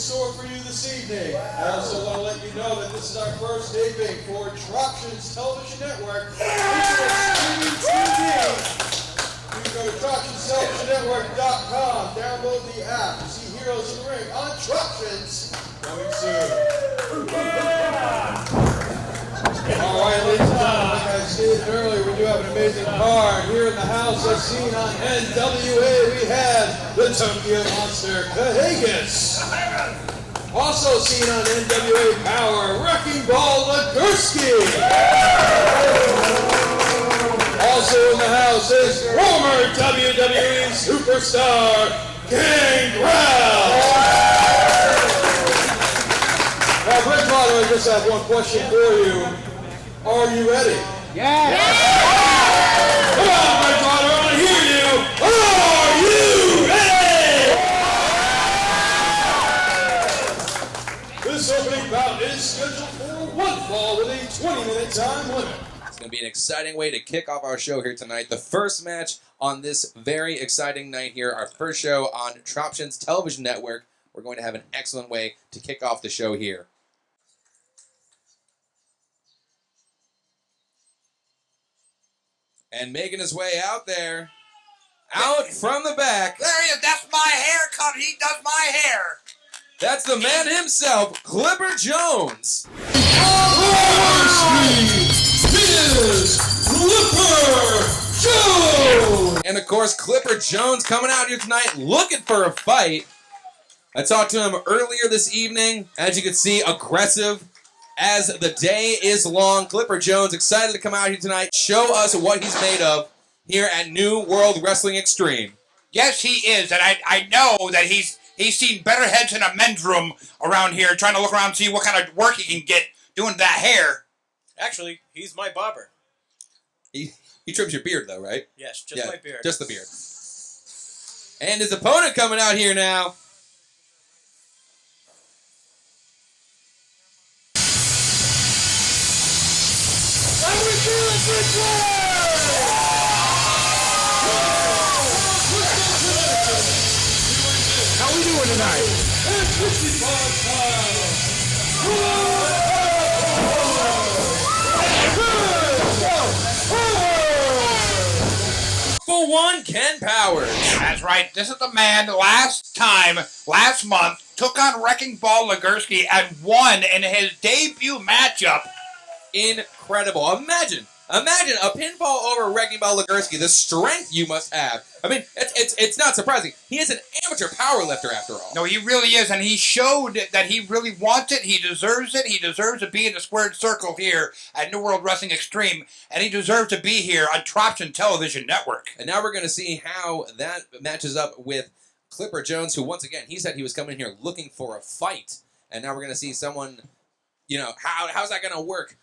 store for you this evening. I also want to let you know that this is our first taping for Troptions Television Network. Streaming TV. You can go to TroptionsTelevisionNetwork.com, download the app to see Heroes in the Ring on Troptions coming soon. All right, ladies and gentlemen, like I stated earlier, we do have an amazing card here in the house. As seen on NWA, we have the Tokyo Monster, Kahagas. Also seen on NWA Power, Wrecking Ball, Ligursky. Also in the house is former WWE superstar, Gangrel. Now, Bridgewater, I just have one question for you. Are you ready? Yeah. Come on, Bridgewater, I want to hear you. Are you ready? This opening bout is scheduled for one fall with a 20-minute time limit. It's going to be an exciting way to kick off our show here tonight. The first match on this very exciting night here, our first show on Troptions Television Network. We're going to have an excellent way to kick off the show here. And making his way out there, out from the back. There he is. That's my haircut. He does my hair. That's the man himself, Clipper Jones. Clipper Jones! And of course, Clipper Jones coming out here tonight looking for a fight. I talked to him earlier this evening. As you can see, aggressive as the day is long. Clipper Jones excited to come out here tonight, show us what he's made of here at New World Wrestling Extreme. Yes, he is. And I know that he's seen better heads in a men's room around here, trying to look around and see what kind of work he can get doing that hair. Actually, he's my barber. He trims your beard, though, right? Yes, just my beard. Just the beard. And his opponent coming out here now. How we doing tonight? For one, Ken Powers. That's right. This is the man last month, took on Wrecking Ball Ligursky and won in his debut matchup. Incredible. Imagine a pinfall over Wrecking Ball Ligursky. The strength you must have. I mean, it's not surprising. He is an amateur power lifter after all. No, he really is, and he showed that he really wants it. He deserves it. He deserves to be in the squared circle here at New World Wrestling Extreme, and he deserves to be here on Troption Television Network. And now we're going to see how that matches up with Clipper Jones, who once again, he said he was coming here looking for a fight. And now we're going to see someone, how's that going to work?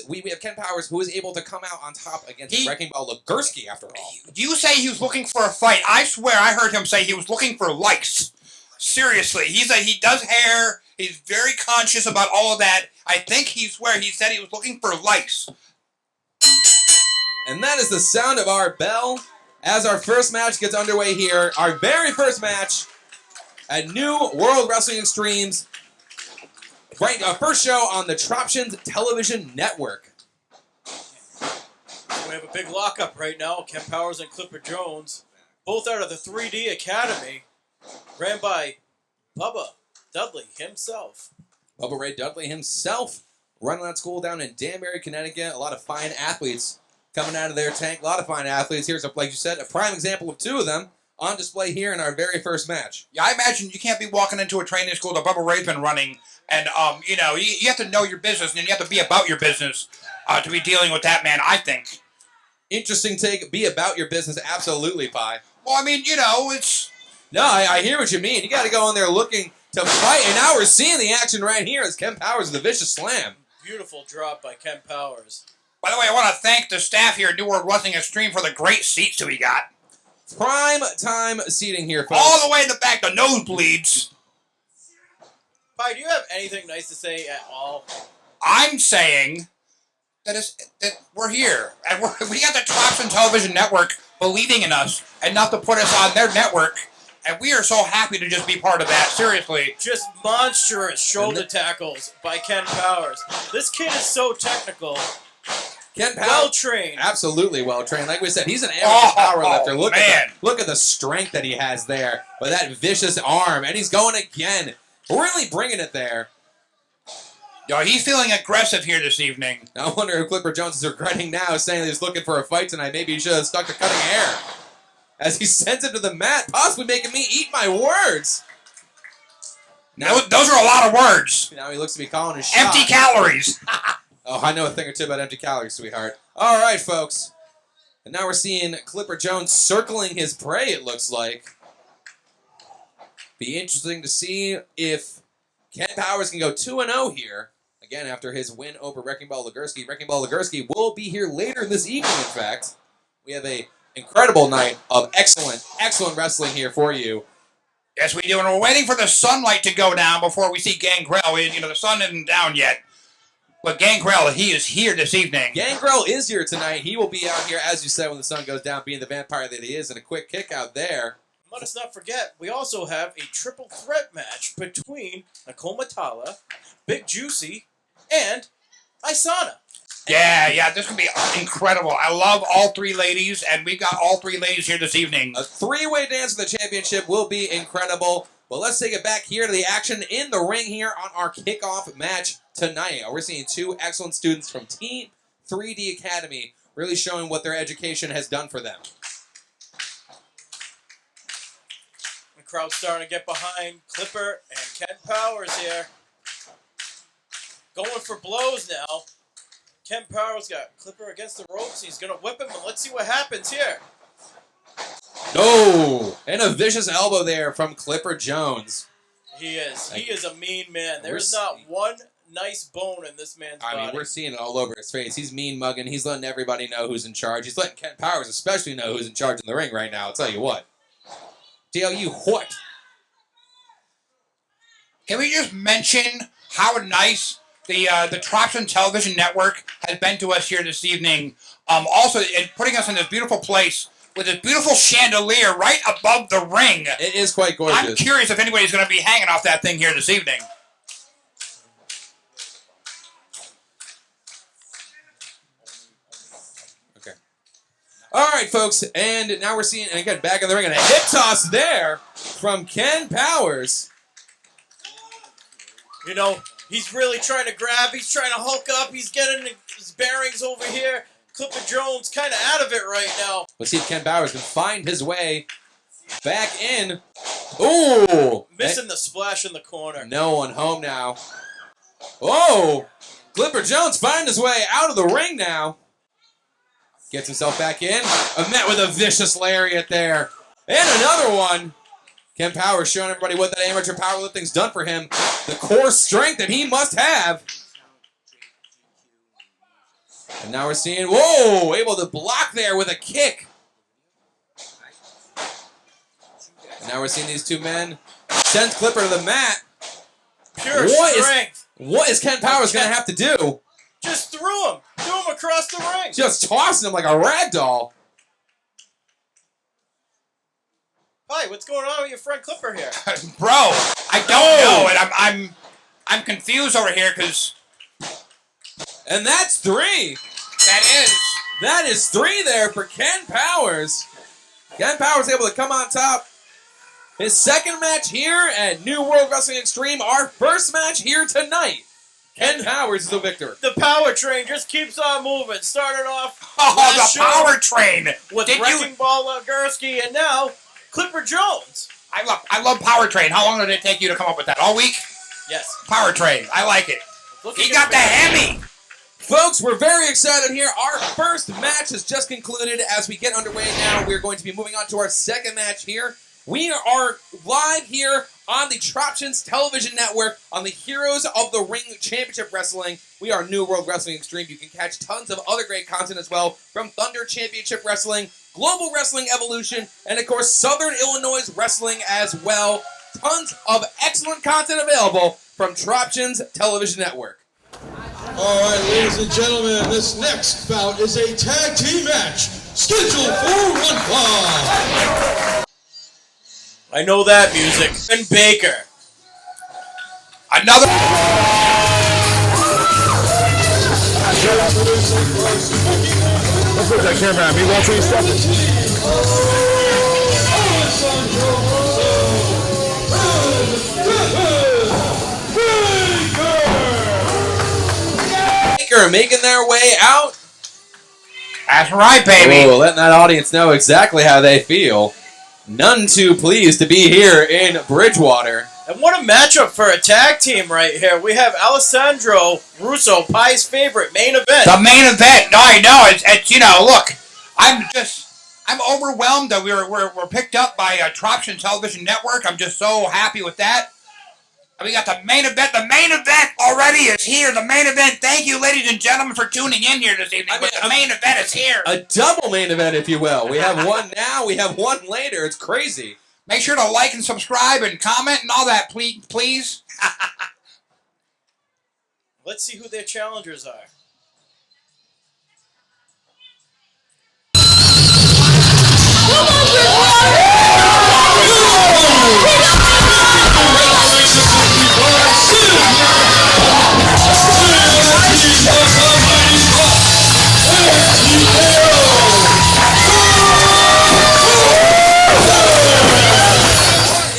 We have Ken Powers, who is able to come out on top against Wrecking Ball Ligursky, after all. You say he was looking for a fight. I swear I heard him say he was looking for likes. Seriously. He does hair. He's very conscious about all of that. I think he said he was looking for likes. And that is the sound of our bell as our first match gets underway here. Our very first match at New World Wrestling Extremes. Right, first show on the Troptions Television Network. We have a big lockup right now. Ken Powers and Clipper Jones, both out of the 3D Academy, ran by Bubba Dudley himself. Bubba Ray Dudley himself running that school down in Danbury, Connecticut. A lot of fine athletes coming out of their tank. A lot of fine athletes. Here's, like you said, a prime example of two of them on display here in our very first match. Yeah, I imagine you can't be walking into a training school that Bubba Ray's been running, and you have to know your business, and you have to be about your business to be dealing with that man, I think. Interesting take. Be about your business. Absolutely, Pi. Well, I mean, it's... No, I hear what you mean. You got to go in there looking to fight, and now we're seeing the action right here as Ken Powers with the vicious slam. Beautiful drop by Ken Powers. By the way, I want to thank the staff here at New World Wrestling Extreme for the great seats that we got. Prime time seating here, folks. All the way in the back, the nosebleeds. Pi, do you have anything nice to say at all? I'm saying that we're here. And we got the Troption Television Network believing in us enough to put us on their network. And we are so happy to just be part of that, seriously. Just monstrous shoulder tackles by Ken Powers. This kid is so technical. Ken Powers, Well trained. absolutely well trained. Like we said, he's an amateur power lifter. Man. Look at the strength that he has there with that vicious arm, and he's going again, really bringing it there. Yo, he's feeling aggressive here this evening. I wonder if Clipper Jones is regretting now, saying that he's looking for a fight tonight. Maybe he should have stuck to cutting hair, as he sends him to the mat, possibly making me eat my words. Now, Those are a lot of words. now he looks to be calling his shot. Empty calories. Oh, I know a thing or two about empty calories, sweetheart. All right, folks. And now we're seeing Clipper Jones circling his prey, it looks like. Be interesting to see if Ken Powers can go 2-0 here. Again, after his win over Wrecking Ball Legursky. Wrecking Ball Legursky will be here later this evening, in fact. We have a incredible night of excellent wrestling here for you. Yes, we do. And we're waiting for the sunlight to go down before we see Gangrel. You know, the sun isn't down yet. But Gangrel, he is here this evening. Gangrel is here tonight. He will be out here, as you said, when the sun goes down, being the vampire that he is, and a quick kick out there. Let us not forget, we also have a triple threat match between Nicole Matala, Big Juicy, and Isana. Yeah, this can be incredible. I love all three ladies, and we've got all three ladies here this evening. A three-way dance for the championship will be incredible. But let's take it back here to the action in the ring here on our kickoff match tonight. We're seeing two excellent students from Team 3D Academy really showing what their education has done for them. The crowd's starting to get behind Clipper and Ken Powers here. Going for blows now. Ken Powers got Clipper against the ropes. He's going to whip him, and let's see what happens here. No! And a vicious elbow there from Clipper Jones. He is. He is a mean man. There's not one nice bone in this man's body. I mean, we're seeing it all over his face. He's mean mugging. He's letting everybody know who's in charge. He's letting Ken Powers especially know who's in charge in the ring right now. I'll tell you what. Tell you what. Can we just mention how nice the Troption Television Network has been to us here this evening? Also, in putting us in this beautiful place with this beautiful chandelier right above the ring. It is quite gorgeous. I'm curious if anybody's going to be hanging off that thing here this evening. Okay. All right, folks, and now we're seeing, and again, back in the ring, and a hip toss there from Ken Powers. You know, he's really trying to grab. He's trying to hook up. He's getting his bearings over here. Clipper Jones kind of out of it right now. Let's see if Ken Powers can find his way back in. Ooh! Missing the splash in the corner. No one home now. Oh! Clipper Jones finding his way out of the ring now. Gets himself back in. Met with a vicious lariat there. And another one. Ken Powers showing everybody what that amateur powerlifting's done for him. The core strength that he must have. And now we're seeing, whoa, able to block there with a kick. And now we're seeing these two men send Clipper to the mat. Pure strength. What is Ken Powers going to have to do? Just threw him. Threw him across the ring. Just tossing him like a rag doll. Hi, what's going on with your friend Clipper here? Bro, I don't know, and I'm confused over here because... And that's three. That is three there for Ken Powers. Ken Powers able to come on top. His second match here at New World Wrestling Extreme. Our first match here tonight. Ken Powers is the victor. The power train just keeps on moving. Started off the power train with Wrecking Ball Legursky, and now Clipper Jones. I love power train. How long did it take you to come up with that? All week? Yes. Power train. I like it. He got the Hemi. Folks, we're very excited here. Our first match has just concluded. As we get underway now, we're going to be moving on to our second match here. We are live here on the Troptions Television Network on the Heroes of the Ring Championship Wrestling. We are New World Wrestling Extreme. You can catch tons of other great content as well from Thunder Championship Wrestling, Global Wrestling Evolution, and of course Southern Illinois Wrestling as well. Tons of excellent content available from Troptions Television Network. All right, ladies and gentlemen, this next bout is a tag team match scheduled for one fall. I know that music. And Baker. Another. Don't put that camera at me. Watch where you're stepping. Baker making their way out. That's right, baby. Oh, letting that audience know exactly how they feel. None too pleased to be here in Bridgewater. And what a matchup for a tag team right here. We have Alessandro Russo, Pie's favorite, main event. The main event. No, I know. It's you know, look, I'm overwhelmed that we're picked up by Troption Television Network. I'm just so happy with that. And we got the main event. The main event already is here. The main event. Thank you, ladies and gentlemen, for tuning in here this evening. But the main event is here. A double main event, if you will. We have one now. We have one later. It's crazy. Make sure to like and subscribe and comment and all that, please. Let's see who their challengers are.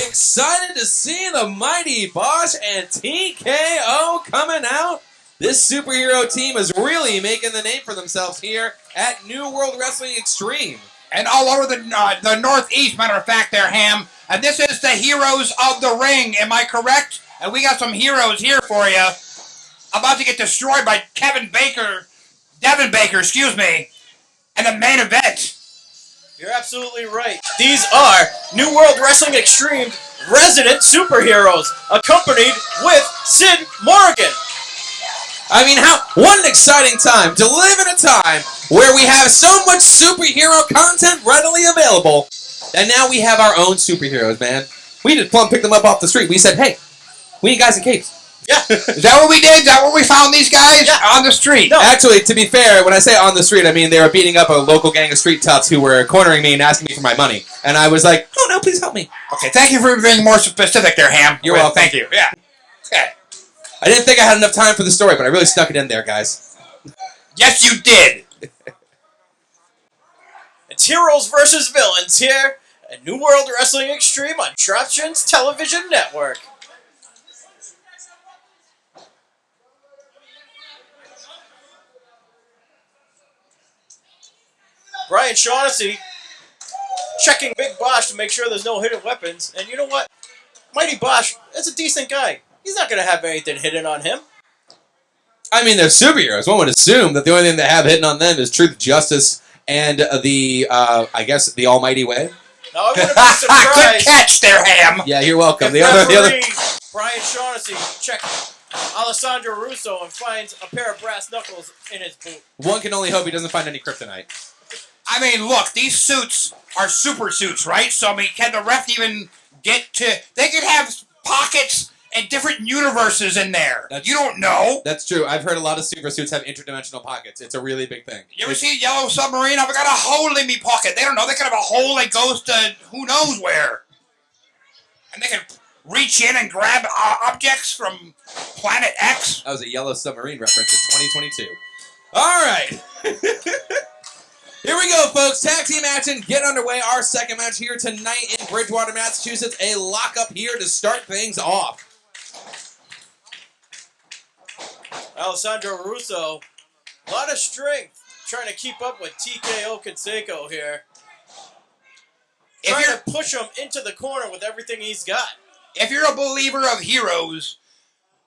Excited to see the mighty Bosch and TKO coming out. This superhero team is really making the name for themselves here at New World Wrestling Extreme. And all over the Northeast, matter of fact, there, Ham. And this is the Heroes of the Ring. Am I correct? And we got some heroes here for you. About to get destroyed by Devin Baker, excuse me. And the main event. You're absolutely right. These are New World Wrestling Extreme resident superheroes, accompanied with Sid Morgan. I mean, what an exciting time to live in a time where we have so much superhero content readily available, and now we have our own superheroes, man. We just picked them up off the street. We said, hey, we need guys in capes. Yeah. Is that what we did? Is that where we found these guys? Yeah. On the street? No. Actually, to be fair, when I say on the street, I mean they were beating up a local gang of street toughs who were cornering me and asking me for my money. And I was like, oh no, please help me. Okay, thank you for being more specific there, Ham. You're welcome. Thank you. Yeah. Okay. I didn't think I had enough time for the story, but I really stuck it in there, guys. Yes, you did. It's heroes versus villains here at New World Wrestling Extreme on Troption's Television Network. Brian Shaughnessy checking Big Bosch to make sure there's no hidden weapons. And you know what? Mighty Bosch is a decent guy. He's not going to have anything hidden on him. I mean, they're superheroes. One would assume that the only thing they have hidden on them is truth, justice, and I guess, the almighty way. Now, I wouldn't be surprised. Good catch there, Ham. Yeah, you're welcome. If The other, Brian Shaughnessy checks Alessandro Russo and finds a pair of brass knuckles in his boot. one can only hope he doesn't find any kryptonite. I mean, look, these suits are super suits, right? So, I mean, can the ref even get to... They could have pockets and different universes in there. You don't know. That's true. I've heard a lot of super suits have interdimensional pockets. It's a really big thing. You ever see a yellow submarine? I've got a hole in me pocket. They don't know. They could have a hole that goes to who knows where. And they can reach in and grab objects from Planet X. That was a yellow submarine reference in 2022. All right. Here we go, folks. Tag team action. Get underway. Our second match here tonight in Bridgewater, Massachusetts. A lockup here to start things off. Alessandro Russo, a lot of strength, trying to keep up with TKO Canseco here. Trying to push him into the corner with everything he's got. If you're a believer of heroes,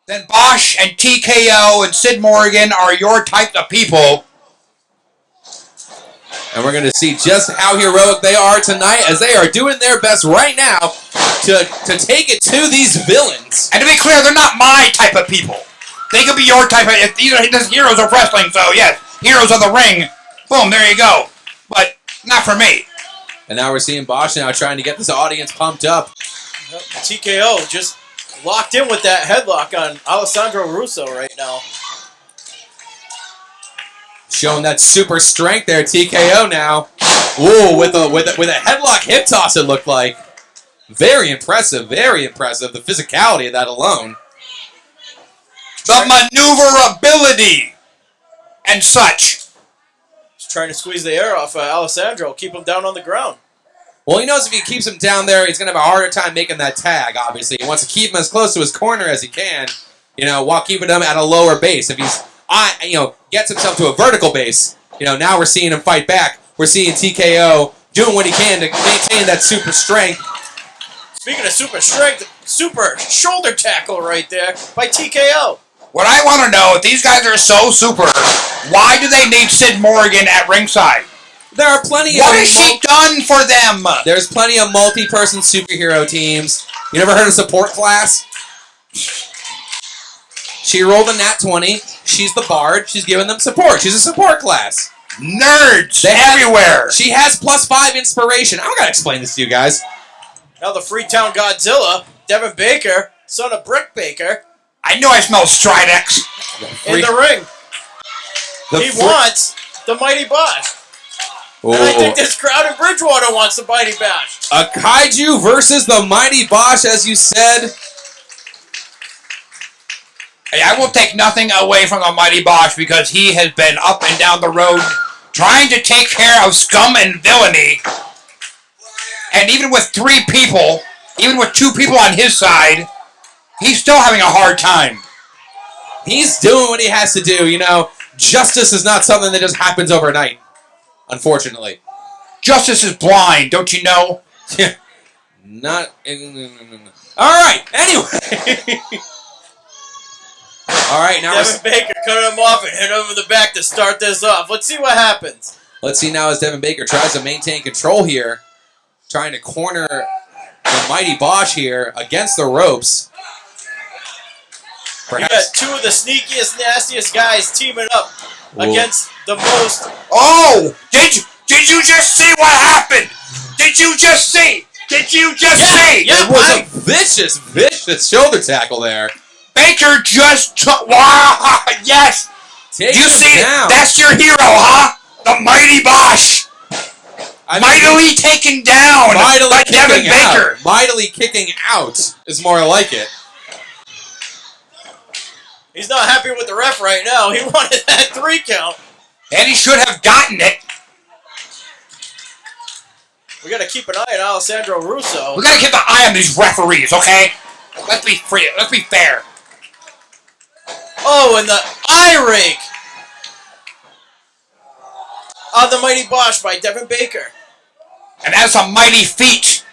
then Bosch and TKO and Sid Morgan are your type of people. And we're going to see just how heroic they are tonight as they are doing their best right now to take it to these villains. And to be clear, they're not my type of people. They could be your type of... If these are heroes of wrestling, so yes, heroes of the ring. Boom, there you go. But not for me. And now we're seeing Bosch now trying to get this audience pumped up. TKO just locked in with that headlock on Alessandro Russo right now. Showing that super strength there, TKO now. Ooh, with a headlock hip toss, it looked like. Very impressive, very impressive. The physicality of that alone. The maneuverability and such. He's trying to squeeze the air off Alessandro, keep him down on the ground. Well, he knows if he keeps him down there, he's going to have a harder time making that tag, obviously. He wants to keep him as close to his corner as he can, while keeping him at a lower base. If he's, gets himself to a vertical base, now we're seeing him fight back. We're seeing TKO doing what he can to maintain that super strength. Speaking of super strength, super shoulder tackle right there by TKO. What I want to know, if these guys are so super, why do they need Sid Morgan at ringside? There are plenty What of... has she done for them? There's plenty of multi-person superhero teams. You never heard of support class? She rolled a nat 20. She's the bard. She's giving them support. She's a support class. Nerds everywhere. She has +5 inspiration. I don't gotta explain this to you guys. Now the Freetown Godzilla, Devin Baker, son of Brick Baker, I know I smell Stridex. in the ring. He wants the Mighty Bosch. Ooh. And I think this crowd in Bridgewater wants the Mighty Bosch. A kaiju versus the Mighty Bosch, as you said. Hey, I will take nothing away from the Mighty Bosch because he has been up and down the road trying to take care of scum and villainy. And even with 3 people, even with 2 people on his side, he's still having a hard time. He's doing what he has to do, Justice is not something that just happens overnight, unfortunately. Justice is blind, don't you know? Not... Alright, anyway. Alright, now Devin Baker cut him off and hit him in the back to start this off. Let's see what happens. let's see now as Devin Baker tries to maintain control here. Trying to corner the Mighty Bosch here against the ropes. We got 2 of the sneakiest, nastiest guys teaming up against the most... Oh! Did you just see what happened? Did you just see? Did you just see? Yeah, It was a vicious shoulder tackle there. Baker just took... Wow! Yes! Takes You him see? down. That's your hero, huh? The Mighty Bosch! Mightily taken down by Devin Baker. Mightily kicking out is more like it. He's not happy with the ref right now. He wanted that 3 count. And he should have gotten it. We got to keep an eye on Alessandro Russo. We gotta keep an eye on these referees, okay? Let's be free. Let's be fair. Oh, and the eye rake on the Mighty Bosch by Devin Baker. And that's a mighty feat.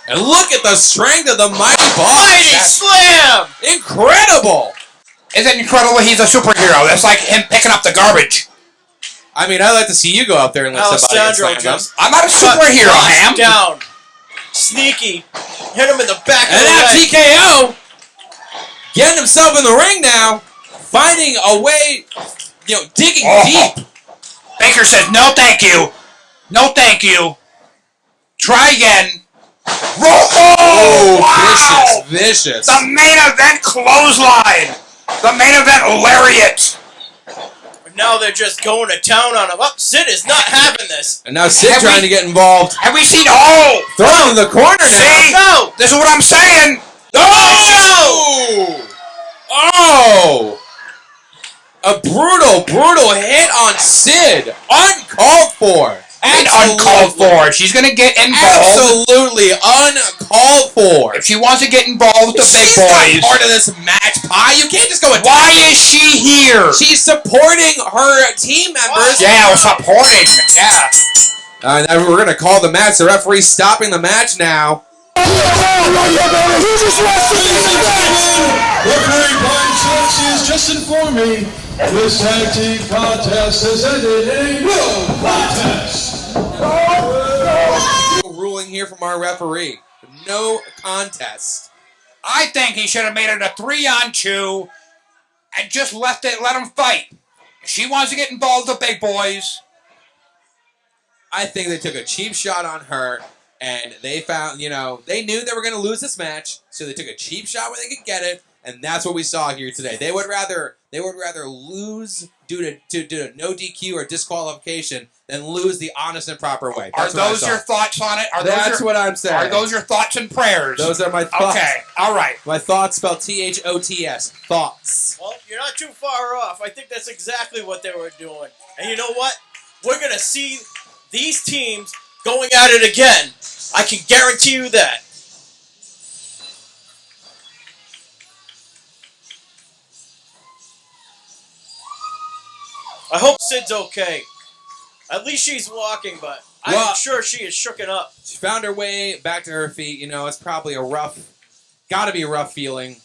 And look at the strength of the Mighty Bosch. Mighty slam! Incredible! Isn't it incredible he's a superhero? That's like him picking up the garbage. I mean, I'd like to see you go out there and let somebody Alessandro get slammed up. just I'm not a superhero, I am. down. Sneaky. Hit him in the back And of the now leg. TKO getting himself in the ring now, finding a way, digging deep. Baker says, no thank you. No thank you. Try again. Oh, wow! vicious. The main event clothesline. The main event lariat. Now they're just going to town on him. Oh, Sid is not having this. And now Sid Have trying we- to get involved. Have we seen all? Thrown in the corner See? now. No! This is what I'm saying. Oh! Oh! A brutal hit on Sid. Uncalled for. And uncalled for. She's gonna get involved. Absolutely uncalled for. If she wants to get involved with the big She's not boys. part of this match, Pie. You can't just go and... Why is she here? She's supporting her team members. Yeah, supporting. Yeah. We're going to call the match. The referee's stopping the match now. Referee Brian Schultz is just informed me this tag team contest has ended in a no contest. Ruling here from our referee. No contest. I think he should have made it a 3-on-2 and just let them fight. She wants to get involved with the big boys. I think they took a cheap shot on her, and they found, they knew they were going to lose this match, so they took a cheap shot where they could get it, and that's what we saw here today. They would rather lose due to no DQ or disqualification than lose the honest and proper way. Are those your thoughts on it? That's what I'm saying. Are those your thoughts and prayers? Those are my thoughts. Okay, all right. My thoughts spelled THOTS. Thoughts. Well, you're not too far off. I think that's exactly what they were doing. And you know what? We're going to see these teams going at it again. I can guarantee you that. I hope Sid's okay. At least she's walking, but I'm sure she is shooken up. She found her way back to her feet. You know, it's probably gotta be a rough feeling.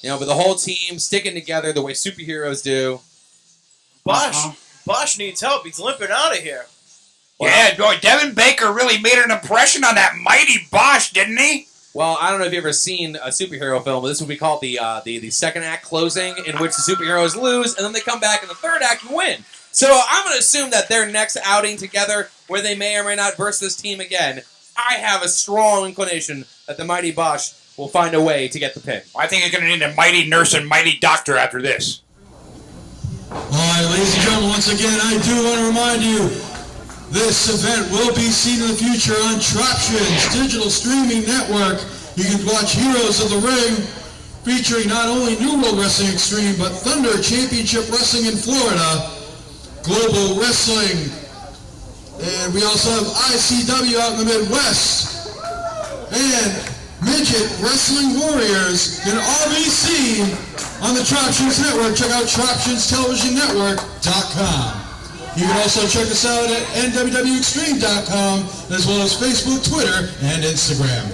You know, but the whole team sticking together the way superheroes do. Bosch needs help. He's limping out of here. Yeah, boy, Devin Baker really made an impression on that mighty Bosch, didn't he? Well, I don't know if you've ever seen a superhero film, but this would be called the second act closing, in which the superheroes lose, and then they come back in the third act and win. So I'm going to assume that their next outing together, where they may or may not verse this team again, I have a strong inclination that the mighty Bosch will find a way to get the pin. I think you're going to need a mighty nurse and mighty doctor after this. All right, ladies and gentlemen, once again, I do want to remind you, this event will be seen in the future on Troption's digital streaming network. You can watch Heroes of the Ring, featuring not only New World Wrestling Extreme, but Thunder Championship Wrestling in Florida, Global Wrestling, and we also have ICW out in the Midwest, and Midget Wrestling Warriors can all be seen on the Troptions Network. Check out TroptionsTelevisionNetwork.com. You can also check us out at NWWExtreme.com, as well as Facebook, Twitter, and Instagram.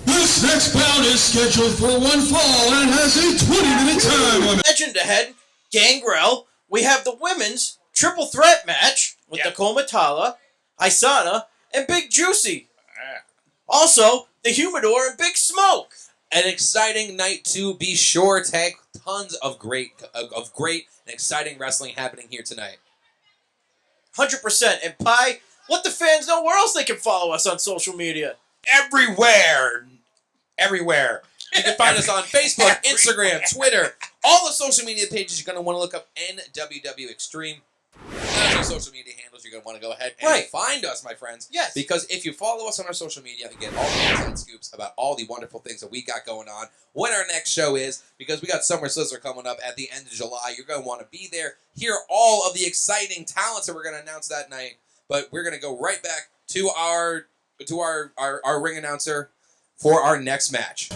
This next bout is scheduled for one fall and has a 20-minute time limit. Legend ahead, Gangrel. We have the women's triple threat match with Nicole Matala, Isana, and Big Juicy. Also, the Humidor and Big Smoke. An exciting night to be sure. Tag tons of great and exciting wrestling happening here tonight. 100%. And Pi, let the fans know where else they can follow us on social media. Everywhere. You can find us on Facebook, Instagram, Twitter, all the social media pages. You're going to want to look up NWW Extreme. That's our social media handles. You're going to want to go ahead and find us, my friends. Yes. Because if you follow us on our social media, you get all the inside scoops about all the wonderful things that we got going on, when our next show is, because we got Summer Sizzler coming up at the end of July. You're going to want to be there, hear all of the exciting talents that we're going to announce that night. But we're going to go right back to our ring announcer for our next match.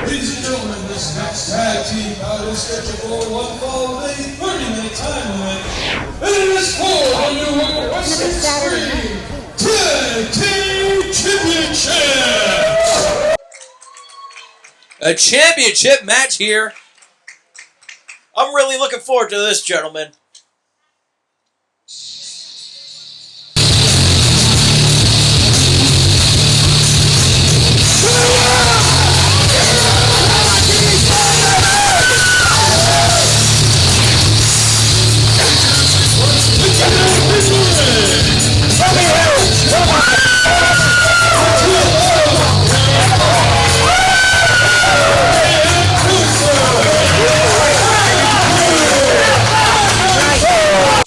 Ladies and gentlemen, this next tag team bout is scheduled for one fall with a 30-minute time limit. And it is for the New World Wrestling Extreme Tag Team Championship! A championship match here. I'm really looking forward to this, gentlemen.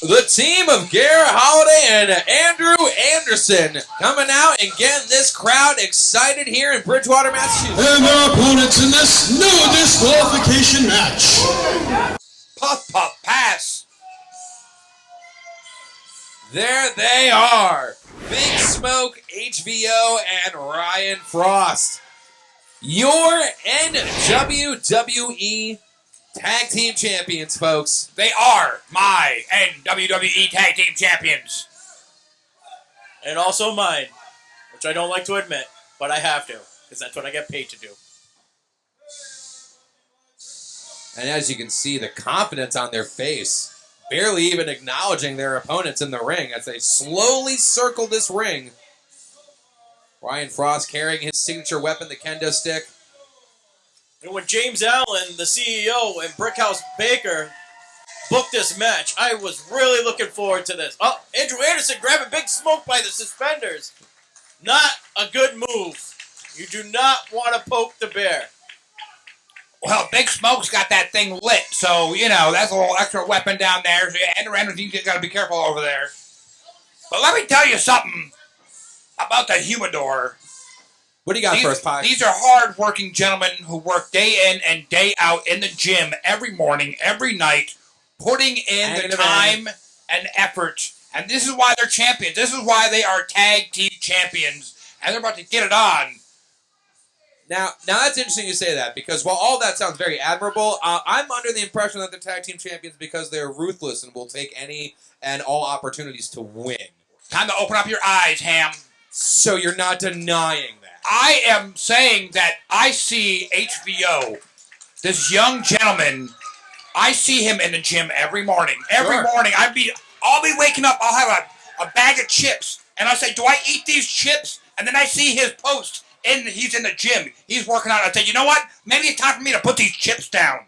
The team of Garrett Holiday and Andrew Anderson coming out and getting this crowd excited here in Bridgewater, Massachusetts. And their opponents in this no disqualification match. Puff, puff, pass. There they are. Big Smoke, HVO, and Ryan Frost. Your NWWE Tag Team Champions, folks. They are my NWWE Tag Team Champions. And also mine, which I don't like to admit, but I have to, because that's what I get paid to do. And as you can see, the confidence on their face, barely even acknowledging their opponents in the ring as they slowly circle this ring. Ryan Frost carrying his signature weapon, the kendo stick. And when James Allen, the CEO, and Brickhouse Baker booked this match, I was really looking forward to this. Oh, Andrew Anderson grabbing Big Smoke by the suspenders. Not a good move. You do not want to poke the bear. Well, Big Smoke's got that thing lit, so, you know, that's a little extra weapon down there. So Andrew Anderson, you got to be careful over there. But let me tell you something about the Humidor. What do you got for us, Pie? These are hard-working gentlemen who work day in and day out in the gym every morning, every night, putting in the time and effort. And this is why they're champions. This is why they are tag team champions. And they're about to get it on. Now that's interesting you say that, because while all that sounds very admirable, I'm under the impression that they're tag team champions because they're ruthless and will take any and all opportunities to win. Time to open up your eyes, Ham. So you're not denying that. I am saying that I see HVO, this young gentleman. I see him in the gym every morning. Every morning, I'll be waking up. I'll have a bag of chips, and I say, "Do I eat these chips?" And then I see his post. And he's in the gym. He's working out. I say, you know what? Maybe it's time for me to put these chips down.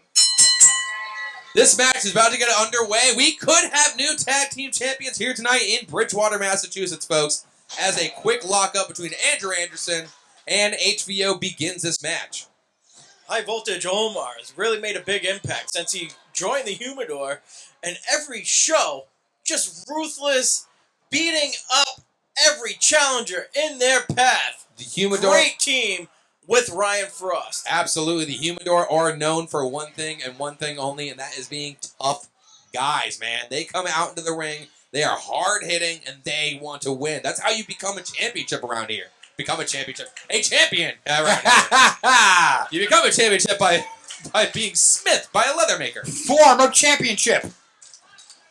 This match is about to get underway. We could have new tag team champions here tonight in Bridgewater, Massachusetts, folks, as a quick lockup between Andrew Anderson and HVO begins this match. High Voltage Omar has really made a big impact since he joined the Humidor, and every show, just ruthless, beating up every challenger in their path. The Humidor, great team with Ryan Frost. Absolutely. The Humidor are known for one thing and one thing only, and that is being tough guys, man. They come out into the ring, they are hard-hitting, and they want to win. That's how you become a championship around here. Become a championship. A champion around here. You become a championship by being smithed by a leather maker. Form of championship.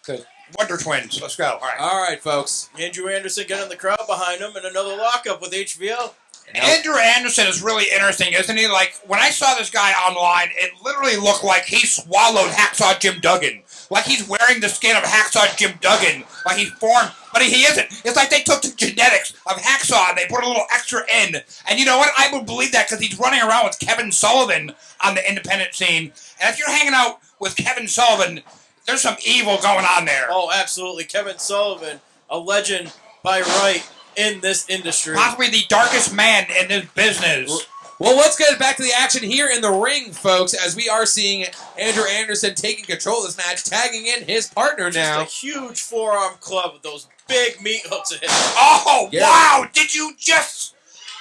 The Wonder Twins. Let's go. All right, folks. Andrew Anderson getting the crowd behind him, and another lockup with HVO. Andrew Anderson is really interesting, isn't he? Like, when I saw this guy online, it literally looked like he swallowed Hacksaw Jim Duggan. Like he's wearing the skin of Hacksaw Jim Duggan. Like he's formed, but he isn't. It's like they took the genetics of Hacksaw and they put a little extra in. And you know what? I would believe that because he's running around with Kevin Sullivan on the independent scene. And if you're hanging out with Kevin Sullivan, there's some evil going on there. Oh, absolutely. Kevin Sullivan, a legend by right in this industry. Possibly the darkest man in this business. Well, let's get back to the action here in the ring, folks, as we are seeing Andrew Anderson taking control of this match, tagging in his partner now. Just a huge forearm club with those big meat hooks of his. Oh, wow! Did you just...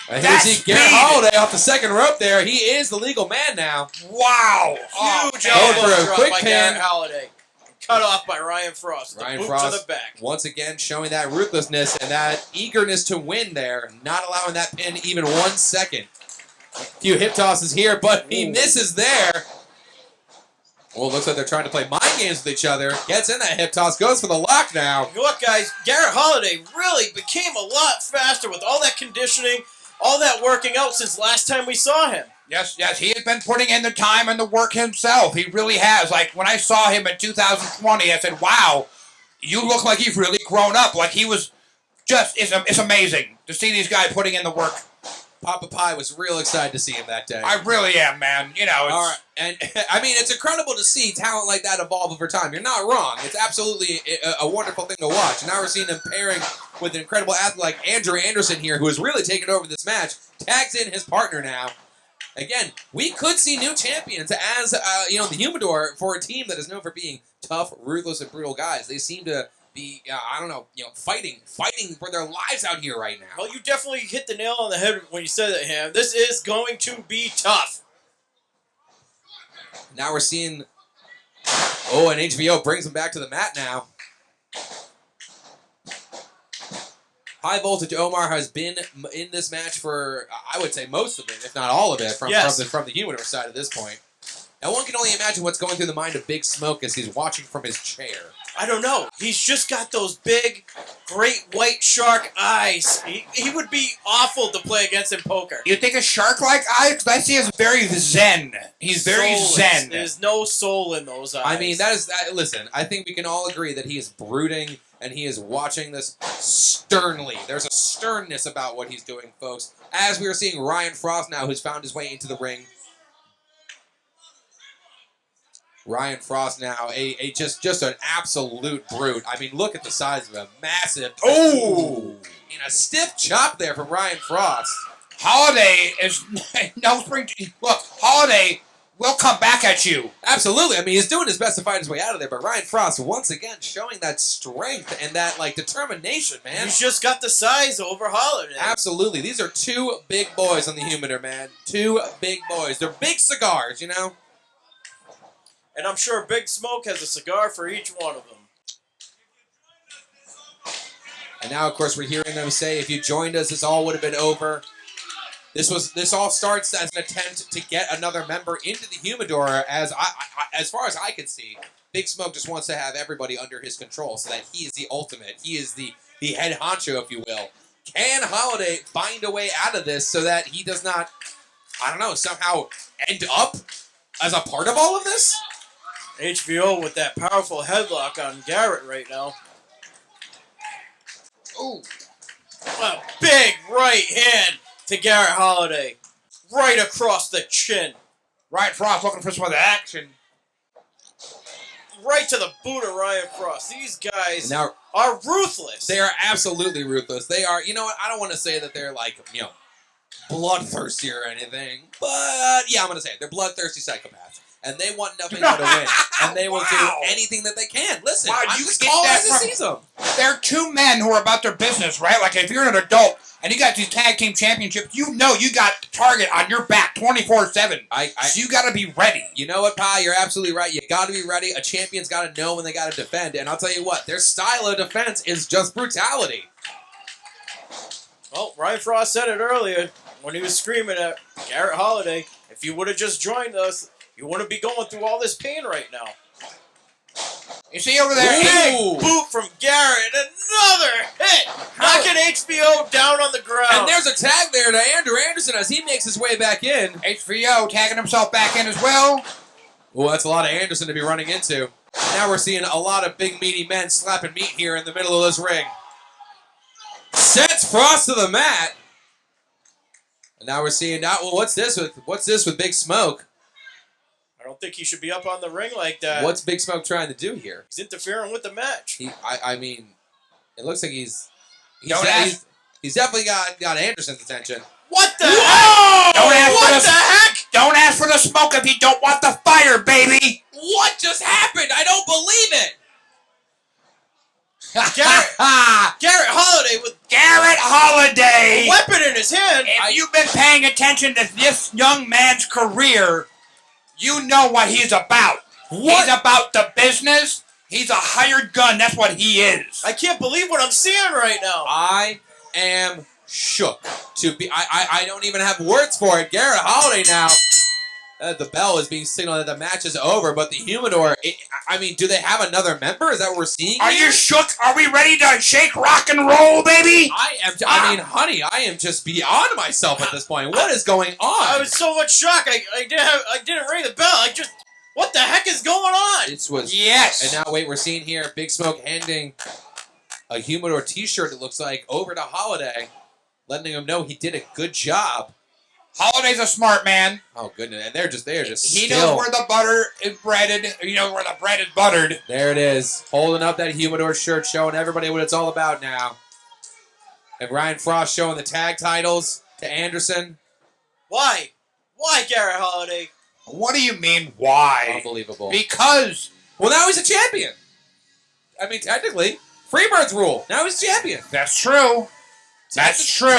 And here's Garrett Holiday off the second rope there. He is the legal man now. Wow! Huge elbow elbow for a drop quick by pin. Garrett Holiday. Cut off by Ryan Frost. Ryan The boot Frost, to the back. once again, showing that ruthlessness and that eagerness to win there, not allowing that pin even 1 second. A few hip tosses here, but he misses there. Well, it looks like they're trying to play mind games with each other. Gets in that hip toss, goes for the lock now. Look, guys, Garrett Holiday really became a lot faster with all that conditioning, all that working out since last time we saw him. Yes, he has been putting in the time and the work himself. He really has. Like, when I saw him in 2020, I said, wow, you look like you've really grown up. Like, he was just, it's amazing to see these guys putting in the work. Papa Pie was real excited to see him that day. I really am, man. You know, it's... All right. And, I mean, it's incredible to see talent like that evolve over time. You're not wrong. It's absolutely a wonderful thing to watch. And now we're seeing him pairing with an incredible athlete like Andrew Anderson here, who has really taken over this match, tags in his partner now. Again, we could see new champions as, the Humidor, for a team that is known for being tough, ruthless, and brutal guys. They seem to be, fighting for their lives out here right now. Well, you definitely hit the nail on the head when you said that, Ham. This is going to be tough. Now we're seeing, and HVO brings him back to the mat now. High Voltage Omar has been in this match for, I would say, most of it, if not all of it, from the Humidor side at this point. Now, one can only imagine what's going through the mind of Big Smoke as he's watching from his chair. I don't know. He's just got those big, great white shark eyes. He would be awful to play against in poker. You think a shark-like eyes? Because I see him very zen. He's very zen. There's no soul in those eyes. I mean, listen, I think we can all agree that he is brooding and he is watching this sternly. There's a sternness about what he's doing, folks. As we are seeing Ryan Frost now, who's found his way into the ring. Ryan Frost now, just an absolute brute. I mean, look at the size of him. Massive. Oh! And a stiff chop there from Ryan Frost. Holiday is no spring. Look, Holiday will come back at you. Absolutely. I mean, he's doing his best to fight his way out of there, but Ryan Frost once again showing that strength and that like determination, man. He's just got the size over Holiday. Absolutely. These are two big boys on the humidor, man. Two big boys. They're big cigars, you know? And I'm sure Big Smoke has a cigar for each one of them. And now, of course, we're hearing them say, if you joined us, this all would have been over. This all starts as an attempt to get another member into the humidor. As far as I can see, Big Smoke just wants to have everybody under his control so that he is the ultimate. He is the head honcho, if you will. Can Holiday find a way out of this so that he does not, I don't know, somehow end up as a part of all of this? HBO with that powerful headlock on Garrett right now. Ooh. A big right hand to Garrett Holiday. Right across the chin. Ryan Frost looking for some of the action. Right to the boot of Ryan Frost. These guys Now, are ruthless. they are absolutely ruthless. They are, you know what, I don't want to say that they're like, you know, bloodthirsty or anything, but yeah, I'm going to say it. They're bloodthirsty psychopaths. And they want nothing but to win. And they will do anything that they can. Listen, Wow, I'm you just get calling that as it from- sees them. They're two men who are about their business, right? Like if you're an adult and you got these tag team championships, you know you got the target on your back 24/7. So you got to be ready. You know what, Pa? You're absolutely right. You got to be ready. A champion's got to know when they got to defend. And I'll tell you what, their style of defense is just brutality. Well, Ryan Frost said it earlier when he was screaming at Garrett Holiday, if you would have just joined us, you wouldn't be going through all this pain right now. You see over there? Ooh. Big boot from Garrett. Another hit. Knocking HBO down on the ground. And there's a tag there to Andrew Anderson as he makes his way back in. HBO tagging himself back in as well. Well, that's a lot of Anderson to be running into. Now we're seeing a lot of big, meaty men slapping meat here in the middle of this ring. Sets Frost to the mat. And now we're seeing, well, what's this with Big Smoke? I don't think he should be up on the ring like that. What's Big Smoke trying to do here? He's interfering with the match. I mean, it looks like he's definitely got Anderson's attention. What the Whoa! heck? What the heck? Don't ask for the smoke if you don't want the fire, baby. What just happened? I don't believe it. Garrett Holiday with Garrett Holiday. a weapon in his hand. If you've been paying attention to this young man's career, you know what he's about. What? He's about the business. He's a hired gun. That's what he is. I can't believe what I'm seeing right now. I am shook. I don't even have words for it. Garrett Holiday now. The bell is being signaled that the match is over, but the humidor, I mean, do they have another member? Is that what we're seeing Are here? you shook? Are we ready to shake, rock, and roll, baby? I mean, honey, I am just beyond myself at this point. What is going on? I was so much shock. I didn't ring the bell. What the heck is going on? This was Yes. And now wait, we're seeing here Big Smoke handing a humidor T-shirt. It looks like over to Holiday, letting him know he did a good job. Holiday's a smart man. Oh goodness, and they're just He still. knows where the butter is breaded. You know where the bread is buttered. There it is, holding up that humidor shirt, showing everybody what it's all about now. And Ryan Frost showing the tag titles to Anderson. Why? Why, Garrett Holiday? What do you mean, why? Unbelievable. Because Well, now he's a champion. I mean, technically, Freebird's rule. Now he's champion. that's true. That's true.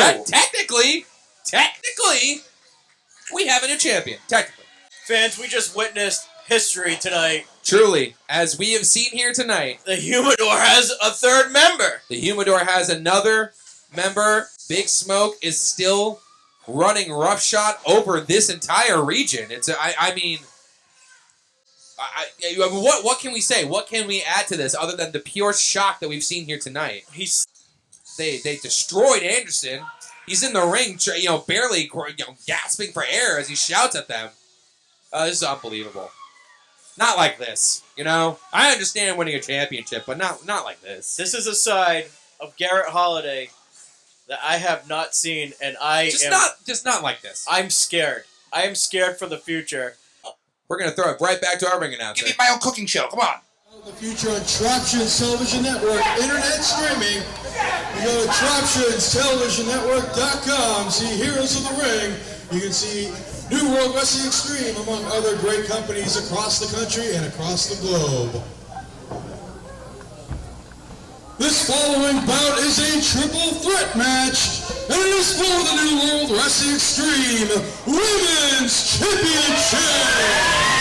Technically, we have a new champion. Technically. Fans, we just witnessed history tonight. Truly, as we have seen here tonight, The humidor has a third member. the humidor has another member. Big Smoke is still running roughshod over this entire region. What can we say? What can we add to this other than the pure shock that we've seen here tonight? They destroyed Anderson. He's in the ring, barely gasping for air as he shouts at them. This is unbelievable. Not like this, I understand winning a championship, but not like this. This is a side of Garrett Holiday that I have not seen, and Just not like this. I'm scared. I am scared for the future. We're gonna throw it right back to our ring announcer. Give me my own cooking show. Come on. The future on Troptions Television Network, internet streaming. You go to TroptionsTelevisionNetwork.com, see Heroes of the Ring. You can see New World Wrestling Extreme, among other great companies across the country and across the globe. This following bout is a triple threat match, and it is for the New World Wrestling Extreme Women's Championship.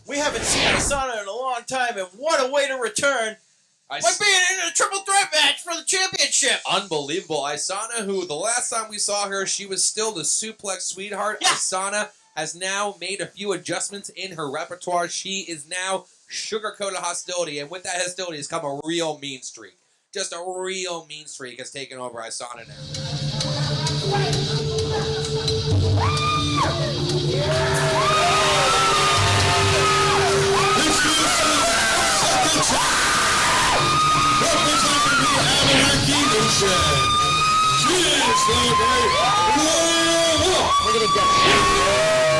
We haven't seen Asana in a long time, and what a way to return by being in a triple threat match for the championship. Unbelievable. Isana, who the last time we saw her, she was still the suplex sweetheart. Yeah. Isana has now made a few adjustments in her repertoire. She is now sugar-coated hostility, and with that hostility has come a real mean streak. Just a real mean streak has taken over Isana now. Look at it go.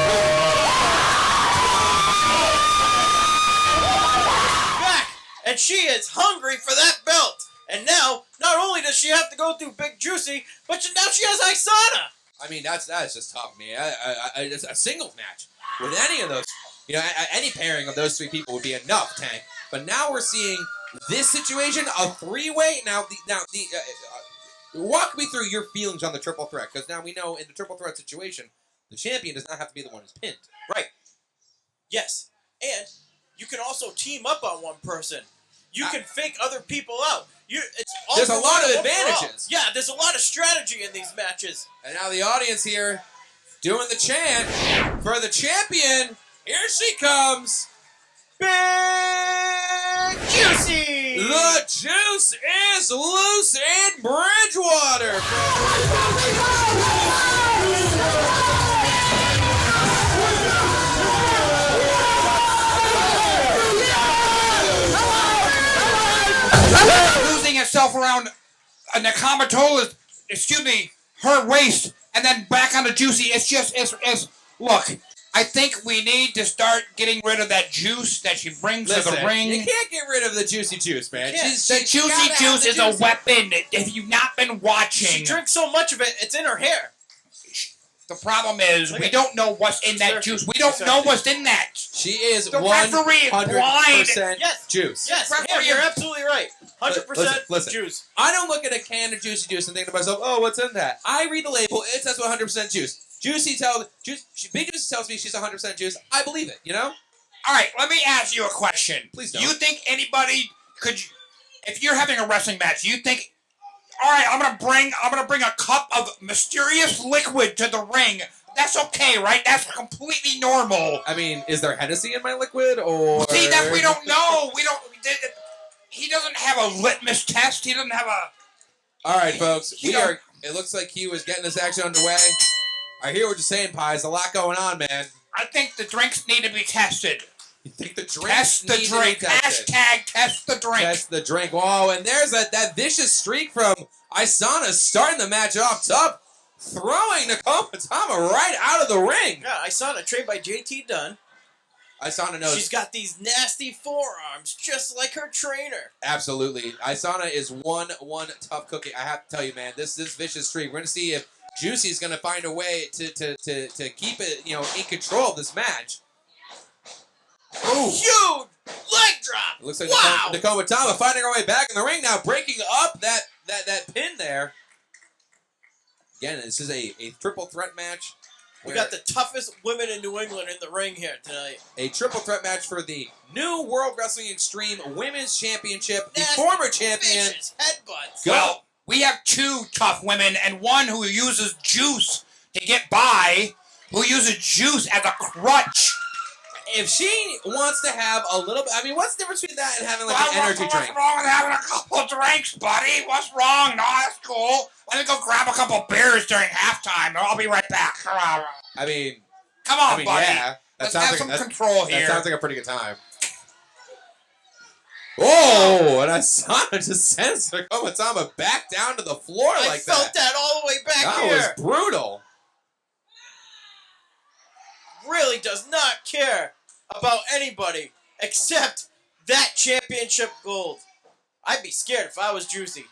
Back, and she is hungry for that belt. And now, not only does she have to go through Big Juicy, but now she has Isana. I mean, that's just tough, man. It's a singles match with any of those. You know, any pairing of those three people would be enough, Tank. But now we're seeing this situation, a three-way. Walk me through your feelings on the triple threat, because now we know in the triple threat situation, the champion does not have to be the one who's pinned. Right. Yes. And you can also team up on one person. You can fake other people out. There's a lot of overall. advantages. Yeah, there's a lot of strategy in these matches. And now the audience here doing the chant for the champion. Here she comes. Big Juicy! The juice is loose in Bridgewater. Losing herself around Nakamatola's, her waist, and then back on the Juicy. It's look, I think we need to start getting rid of that juice that she brings to the ring. You can't get rid of the juicy juice, man. The juicy juice is a weapon. If you've not been watching, She drinks so much of it, it's in her hair. the problem is we don't know what's in that juice. We don't know what's in that. She is The referee is blind. 100% Yes. juice. Yes, Referee- you're absolutely right. 100% Listen. juice. I don't look at a can of juicy juice and think to myself, "Oh, what's in that?" I read the label. It says 100% juice. Big Juicy tells me she's 100% juice. I believe it. You know. All right, let me ask you a question. Please don't. You think anybody could, if you're having a wrestling match, you think, all right, I'm gonna bring a cup of mysterious liquid to the ring. That's okay, right? That's completely normal. I mean, is there Hennessy in my liquid, or See, that we don't know. He doesn't have a litmus test. He doesn't have a. All right, folks. You know- It looks like Hugh is getting this action underway. I hear what you're saying, Pies. A lot going on, man. I think the drinks need to be tested. You think the drink? Test the drink. Hashtag test the drink. Test the drink. Whoa, and there's that vicious streak from Isana starting the match off top, throwing Nakomatama right out of the ring. Yeah, I saw it trained by JT Dunn. Isana knows. She's got these nasty forearms, just like her trainer. Absolutely. Isana is one tough cookie. I have to tell you, man, this vicious streak. We're gonna see if Juicy's gonna find a way to keep it, in control of this match. Ooh. Huge leg drop. It looks like Wow. Nakomatama finding her way back in the ring now, breaking up that pin there. Again, this is a triple threat match. We got the toughest women in New England in the ring here tonight. A triple threat match for the new World Wrestling Extreme Women's Championship. The Nasty, former champion. vicious headbutts. Go. Well, we have two tough women and one who uses juice to get by, who uses juice as a crutch. If she wants to have a little bit, I mean, what's the difference between that and having like an energy drink? What's wrong with having a couple of drinks, buddy? What's wrong? No, that's cool. Let me go grab a couple beers during halftime, or I'll be right back. I mean, come on, buddy. Yeah, Let's have some control here. That sounds like a pretty good time. Whoa! And Asana just sends Komatama back down to the floor like that. I felt that all the way back here. That was brutal. Really does not care about anybody except that championship gold. I'd be scared if I was Juicy.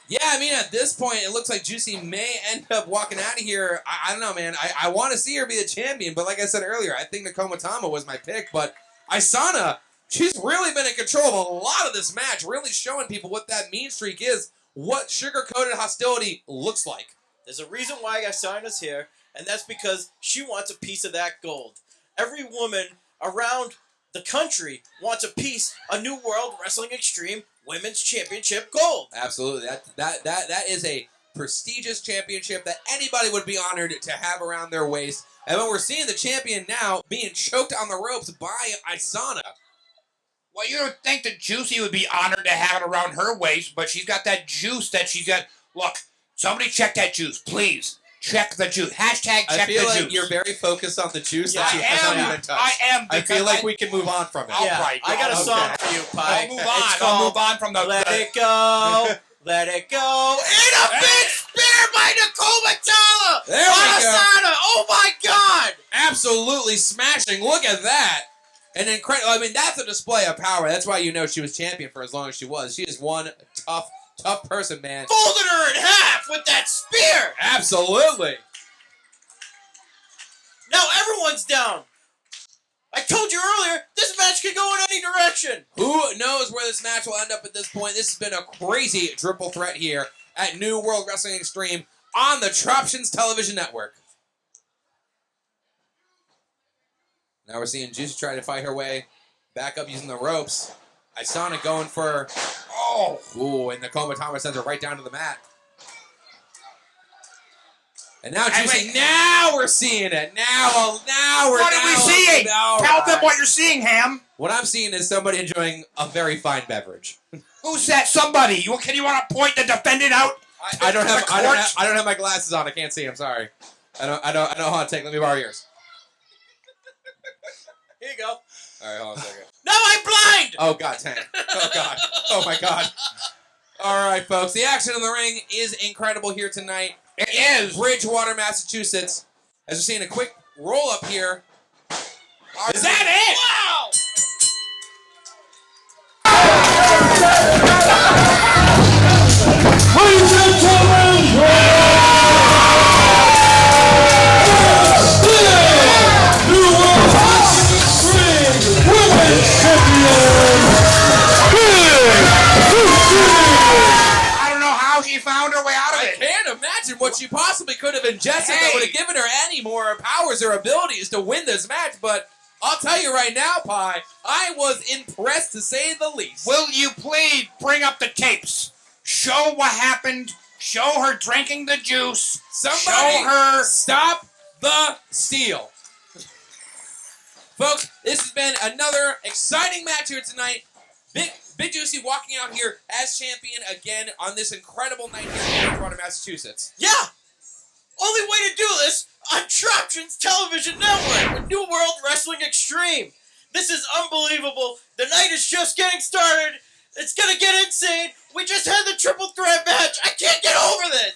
Yeah, I mean, at this point, it looks like Juicy may end up walking out of here. I don't know, man. I want to see her be the champion, but like I said earlier, I think Nakomatama was my pick. But Asana, she's really been in control of a lot of this match, really showing people what that mean streak is, what sugar-coated hostility looks like. There's a reason why Asana's here, and that's because she wants a piece of that gold. Every woman around the country wants a piece of New World Wrestling Extreme Women's Championship gold. Absolutely. That is a prestigious championship that anybody would be honored to have around their waist. And when we're seeing the champion now being choked on the ropes by Asana. Well, you don't think that Juicy would be honored to have it around her waist, but she's got that juice that she's got. Look, somebody check that juice, please. Check the juice. Hashtag check the juice. I feel like you're very focused on the juice that she I has am. not even touched. I am. I feel like we can move on from it. Yeah, Right. I got a song for you, Pi. I'll move on. I'll move on from the... Let it go. Let it go. And a big spear by Nakomatama. There we go. Asana. Oh, my God. Absolutely smashing. Look at that. And incredible. I mean, that's a display of power. That's why you know she was champion for as long as she was. She is one tough person, man. Folded her in half with that spear. Absolutely. Now everyone's down. I told you earlier, this match could go in any direction. Who knows where this match will end up at this point? This has been a crazy triple threat here at New World Wrestling Extreme on the Troptions Television Network. Now we're seeing Juicy try to fight her way back up using the ropes. Asana going for... Oh! Ooh, and Nakomatama sends her right down to the mat. And now Juicy... Now we're seeing it! Now we're... What are we seeing? Tell them what you're seeing, Ham. What I'm seeing is somebody enjoying a very fine beverage. Who's that somebody? You want to point the defendant out? I don't have my glasses on. I can't see. I'm sorry. I don't know how to take. Let me borrow yours. Here you go. All right, hold on a second. Now I'm blind! Oh, God, dang. Oh, God. Oh, my God. All right, folks. The action in the ring is incredible here tonight. It is. Bridgewater, Massachusetts. As we're seeing a quick roll-up here. Is that it? Wow! Ladies and gentlemen, New World Wrestling Extreme Women's Champion, I don't know how she found her way out of I it. can't imagine what she possibly could have ingested that would have given her any more powers or abilities to win this match, but I'll tell you right now, Pi, I was impressed to say the least. Will you please bring up the tapes? Show what happened. Show her drinking the juice. Somebody show her. Stop the steal. Folks, this has been another exciting match here tonight. Big Juicy walking out here as champion again on this incredible night here in Bridgewater, Massachusetts. Yeah! Only way to do this on Troptions Television Network with New World Wrestling Extreme. This is unbelievable. The night is just getting started. It's gonna get insane. We just had the triple threat match. I can't get over this.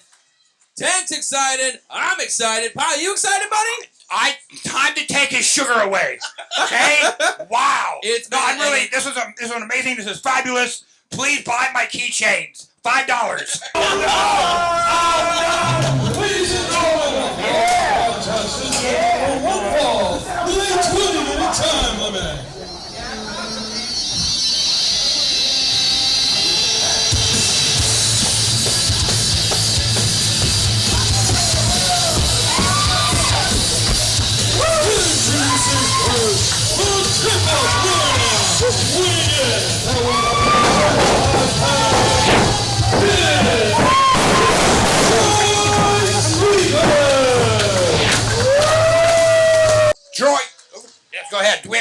Tank's excited. I'm excited. Pi, you excited, buddy? Time to take his sugar away. Okay? Wow. I'm really. This is amazing. This is fabulous. Please buy my keychains. $5. ladies and gentlemen, contestants for one fall within 20-minute time limit. Winning it.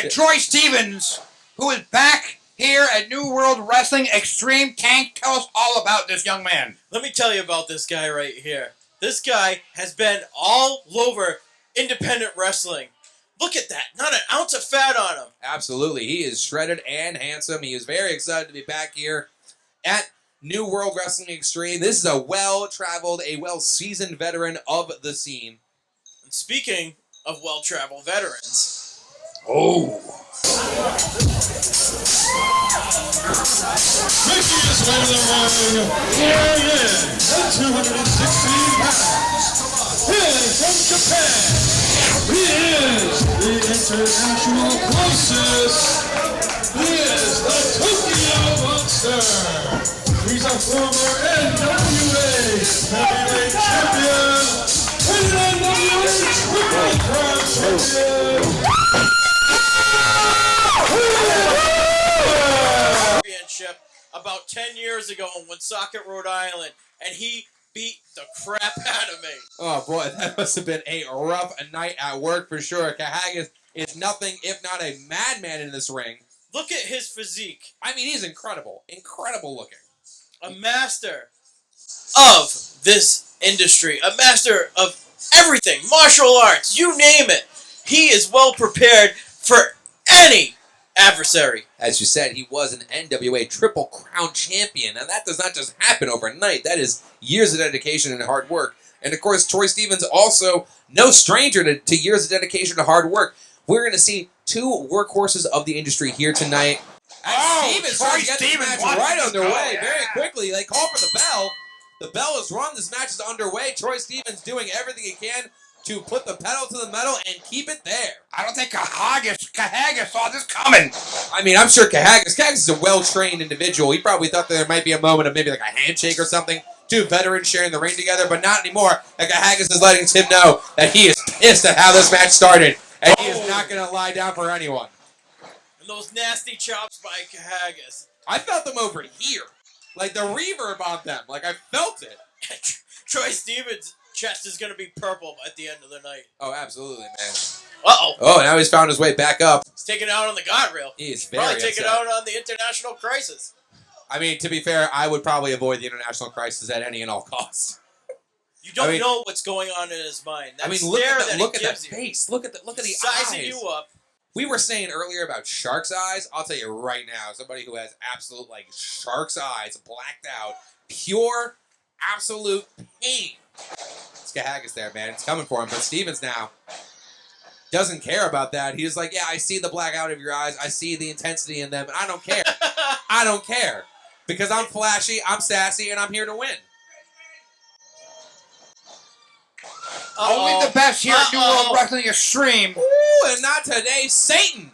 And Troy Stevens, who is back here at New World Wrestling Extreme. Tank, tell us all about this young man. Let me tell you about this guy right here. This guy has been all over independent wrestling. Look at that. Not an ounce of fat on him. Absolutely. He is shredded and handsome. He is very excited to be back here at New World Wrestling Extreme. This is a well-traveled, a well-seasoned veteran of the scene. And speaking of well-traveled veterans... Oh. Making his way to the ring, weighing in at 216 pounds, hailing from Japan, he is the international closest. He is the Tokyo Monster. He's a former NWA heavyweight champion and NWA Triple Crown champion. Championship about 10 years ago in Woonsocket, Rhode Island, and he beat the crap out of me. Oh boy, that must have been a rough night at work for sure. Kahagas is nothing if not a madman in this ring. Look at his physique. I mean, he's incredible. Incredible looking. A master of this industry. A master of everything. Martial arts. You name it. He is well prepared for any adversary. As you said, he was an NWA Triple Crown champion, and that does not just happen overnight. That is years of dedication and hard work. And of course, Troy Stevens also no stranger to years of dedication to hard work. We're going to see two workhorses of the industry here tonight. Stevens trying to get this match right underway very quickly. They call for the bell. The bell is rung. This match is underway. Troy Stevens doing everything he can to put the pedal to the metal and keep it there. I don't think Kahagas saw this coming. I mean, I'm sure Kahagas is a well-trained individual. He probably thought there might be a moment of maybe like a handshake or something. Two veterans sharing the ring together, but not anymore. And Kahagas is letting Tim know that he is pissed at how this match started, and he is not going to lie down for anyone. And those nasty chops by Kahagas. I felt them over here. Like the reverb on them. Like I felt it. Troy Stevens' chest is going to be purple at the end of the night. Oh, absolutely, man. Uh-oh. Oh, now he's found his way back up. He's taking it out on the guardrail. He is Probably very taking it upset. out on the international crisis. I mean, to be fair, I would probably avoid the international crisis at any and all costs. You don't know what's going on in his mind. That look stare at that, that look he at gives that you. face. Look at the Sizing eyes. you up. We were saying earlier about shark's eyes. I'll tell you right now, somebody who has absolute like shark's eyes, blacked out, pure, absolute pain. It's Kahagas there, man. It's coming for him. But Stevens now doesn't care about that. He's like, yeah, I see the blackout of your eyes. I see the intensity in them, and I don't care. I don't care. Because I'm flashy, I'm sassy, and I'm here to win. Only the best here at New World Wrestling Extreme. Ooh, and not today, Satan.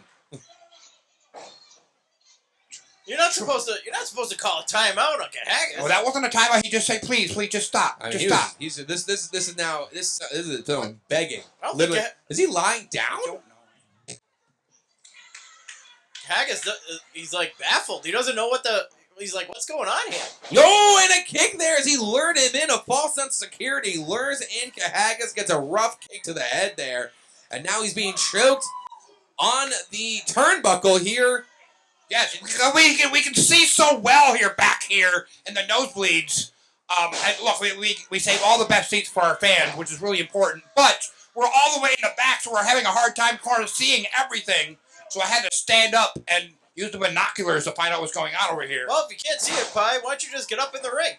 You're not supposed to call a timeout on Kahagas. Well, that wasn't a timeout. He just said, please, just stop. I mean, Stop. This is now this is someone begging. I don't Literally, think is he lying down? I don't know. Kahagas, he's like baffled. He doesn't know he's like, what's going on here? Yo, and a kick there as he lured him in. A false sense of security. Lures in Kahagas, gets a rough kick to the head there. And now he's being choked on the turnbuckle here. Yes, we can see so well here back here in the nosebleeds. And look, we save all the best seats for our fans, which is really important. But we're all the way in the back, so we're having a hard time seeing everything. So I had to stand up and use the binoculars to find out what's going on over here. Well, if you can't see it, Pi, why don't you just get up in the ring?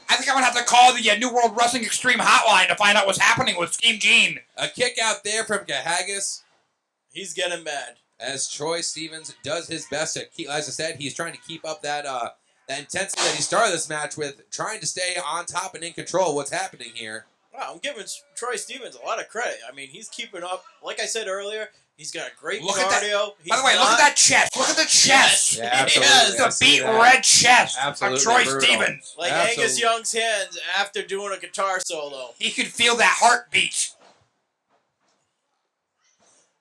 I think I'm going to have to call the New World Wrestling Extreme hotline to find out what's happening with Scheme Gene. A kick out there from Kahagas. He's getting mad. As Troy Stevens does his best to keep, as I said, he's trying to keep up that intensity that he started this match with, trying to stay on top and in control of what's happening here. Wow, I'm giving Troy Stevens a lot of credit. I mean, he's keeping up. Like I said earlier, he's got a great cardio. By the way, look at that chest. Look at the chest. Yes, Yeah, absolutely. The beat red chest Absolutely of Troy brutal. Stevens. Like Angus Young's hands after doing a guitar solo. He could feel that heartbeat.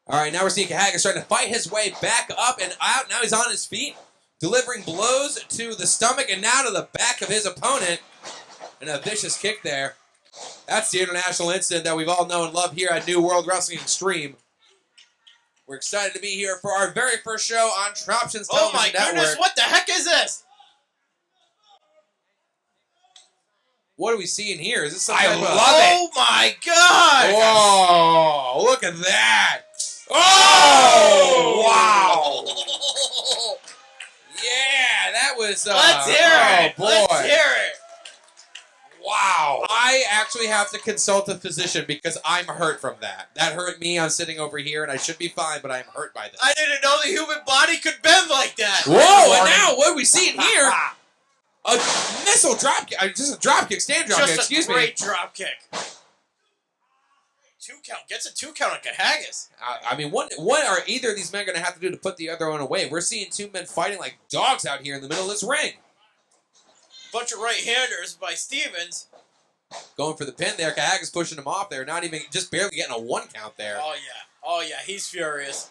All right, now we're seeing Kahagas trying to fight his way back up and out. Now he's on his feet, delivering blows to the stomach and now to the back of his opponent. And a vicious kick there. That's the international incident that we've all known and loved here at New World Wrestling Extreme. We're excited to be here for our very first show on Troptions Television Oh my Network. goodness, what the heck is this? What are we seeing here? Is this some I type of... love it. Oh my god! Whoa! Look at that! Oh! Wow. Yeah, that was... Let's hear it! Oh, boy. Let's hear it! Wow. I actually have to consult a physician because I'm hurt from that. That hurt me. I'm sitting over here and I should be fine, but I'm hurt by this. I didn't know the human body could bend like that. Whoa! And now what are we seeing here? A missile drop kick. Just a drop kick, stand drop kick. Just Excuse a great me. drop kick. 2 count. Gets a 2 count on Haggis. I mean, what are either of these men going to have to do to put the other one away? We're seeing 2 men fighting like dogs out here in the middle of this ring. Bunch of right-handers by Stevens. Going for the pin there. Haggis pushing him off there. Not even, just barely getting a 1 count there. Oh yeah. Oh yeah. He's furious.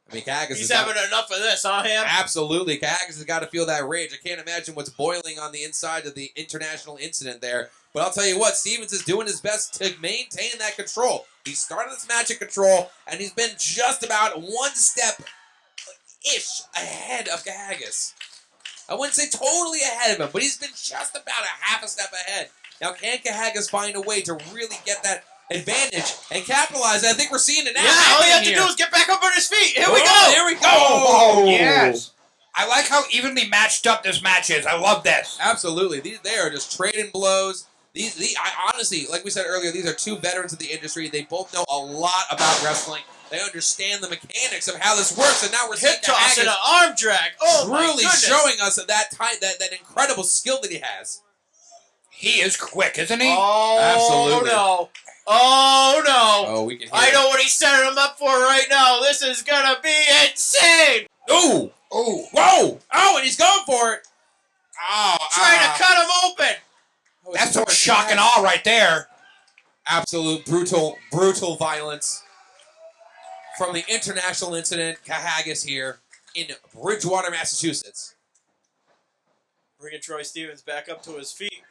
I mean, Haggis He's has having enough of this, huh, him? Absolutely. Haggis has got to feel that rage. I can't imagine what's boiling on the inside of the international incident there. But I'll tell you what, Stevens is doing his best to maintain that control. He started this match at control, and he's been just about 1 step-ish ahead of Haggis. I wouldn't say totally ahead of him, but he's been just about a half a step ahead. Now, can Haggis find a way to really get that advantage and capitalize? I think we're seeing it now. Yeah, all you have to here. do is get back up on his feet. Here we Oh, go. Here we go. Oh, yes. I like how evenly matched up this match is. I love this. Absolutely. They are just trading blows. I honestly, like we said earlier, these are 2 veterans of the industry. They both know a lot about wrestling. They understand the mechanics of how this works, and now we're seeing Hip toss and Haggis an arm drag. Oh my truly goodness. showing us that incredible skill that he has. He is quick, isn't he? Oh Absolutely. no. Oh no. Oh, we can hear I it. know what he's setting him up for right now. This is gonna be insane. Ooh! Oh. Whoa! Oh, and he's going for it. Oh, Trying to cut him open. That's some shock and awe right there. Absolute brutal violence from the international incident. Haggis here in Bridgewater, Massachusetts. Bringing Troy Stevens back up to his feet.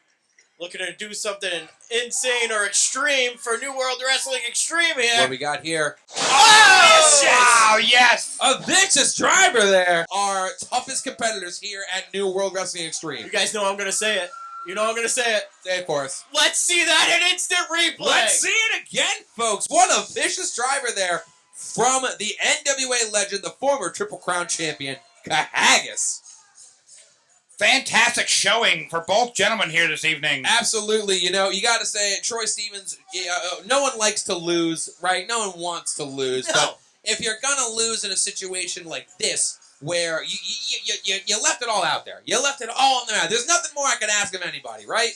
Looking to do something insane or extreme for New World Wrestling Extreme here. What we got here? Oh, Wow, yes. A vicious driver there. Our toughest competitors here at New World Wrestling Extreme. You guys know I'm going to say it. You know I'm going to say it. Say it for us. Let's see that in instant replay. Let's see it again, folks. What a vicious driver there from the NWA legend, the former Triple Crown champion, Haggis. Fantastic showing for both gentlemen here this evening. Absolutely. You know, you got to say it. Troy Stevens, no one likes to lose, right? No one wants to lose. No. But if you're going to lose in a situation like this, where you left it all out there. You left it all in there. There's nothing more I can ask of anybody, right?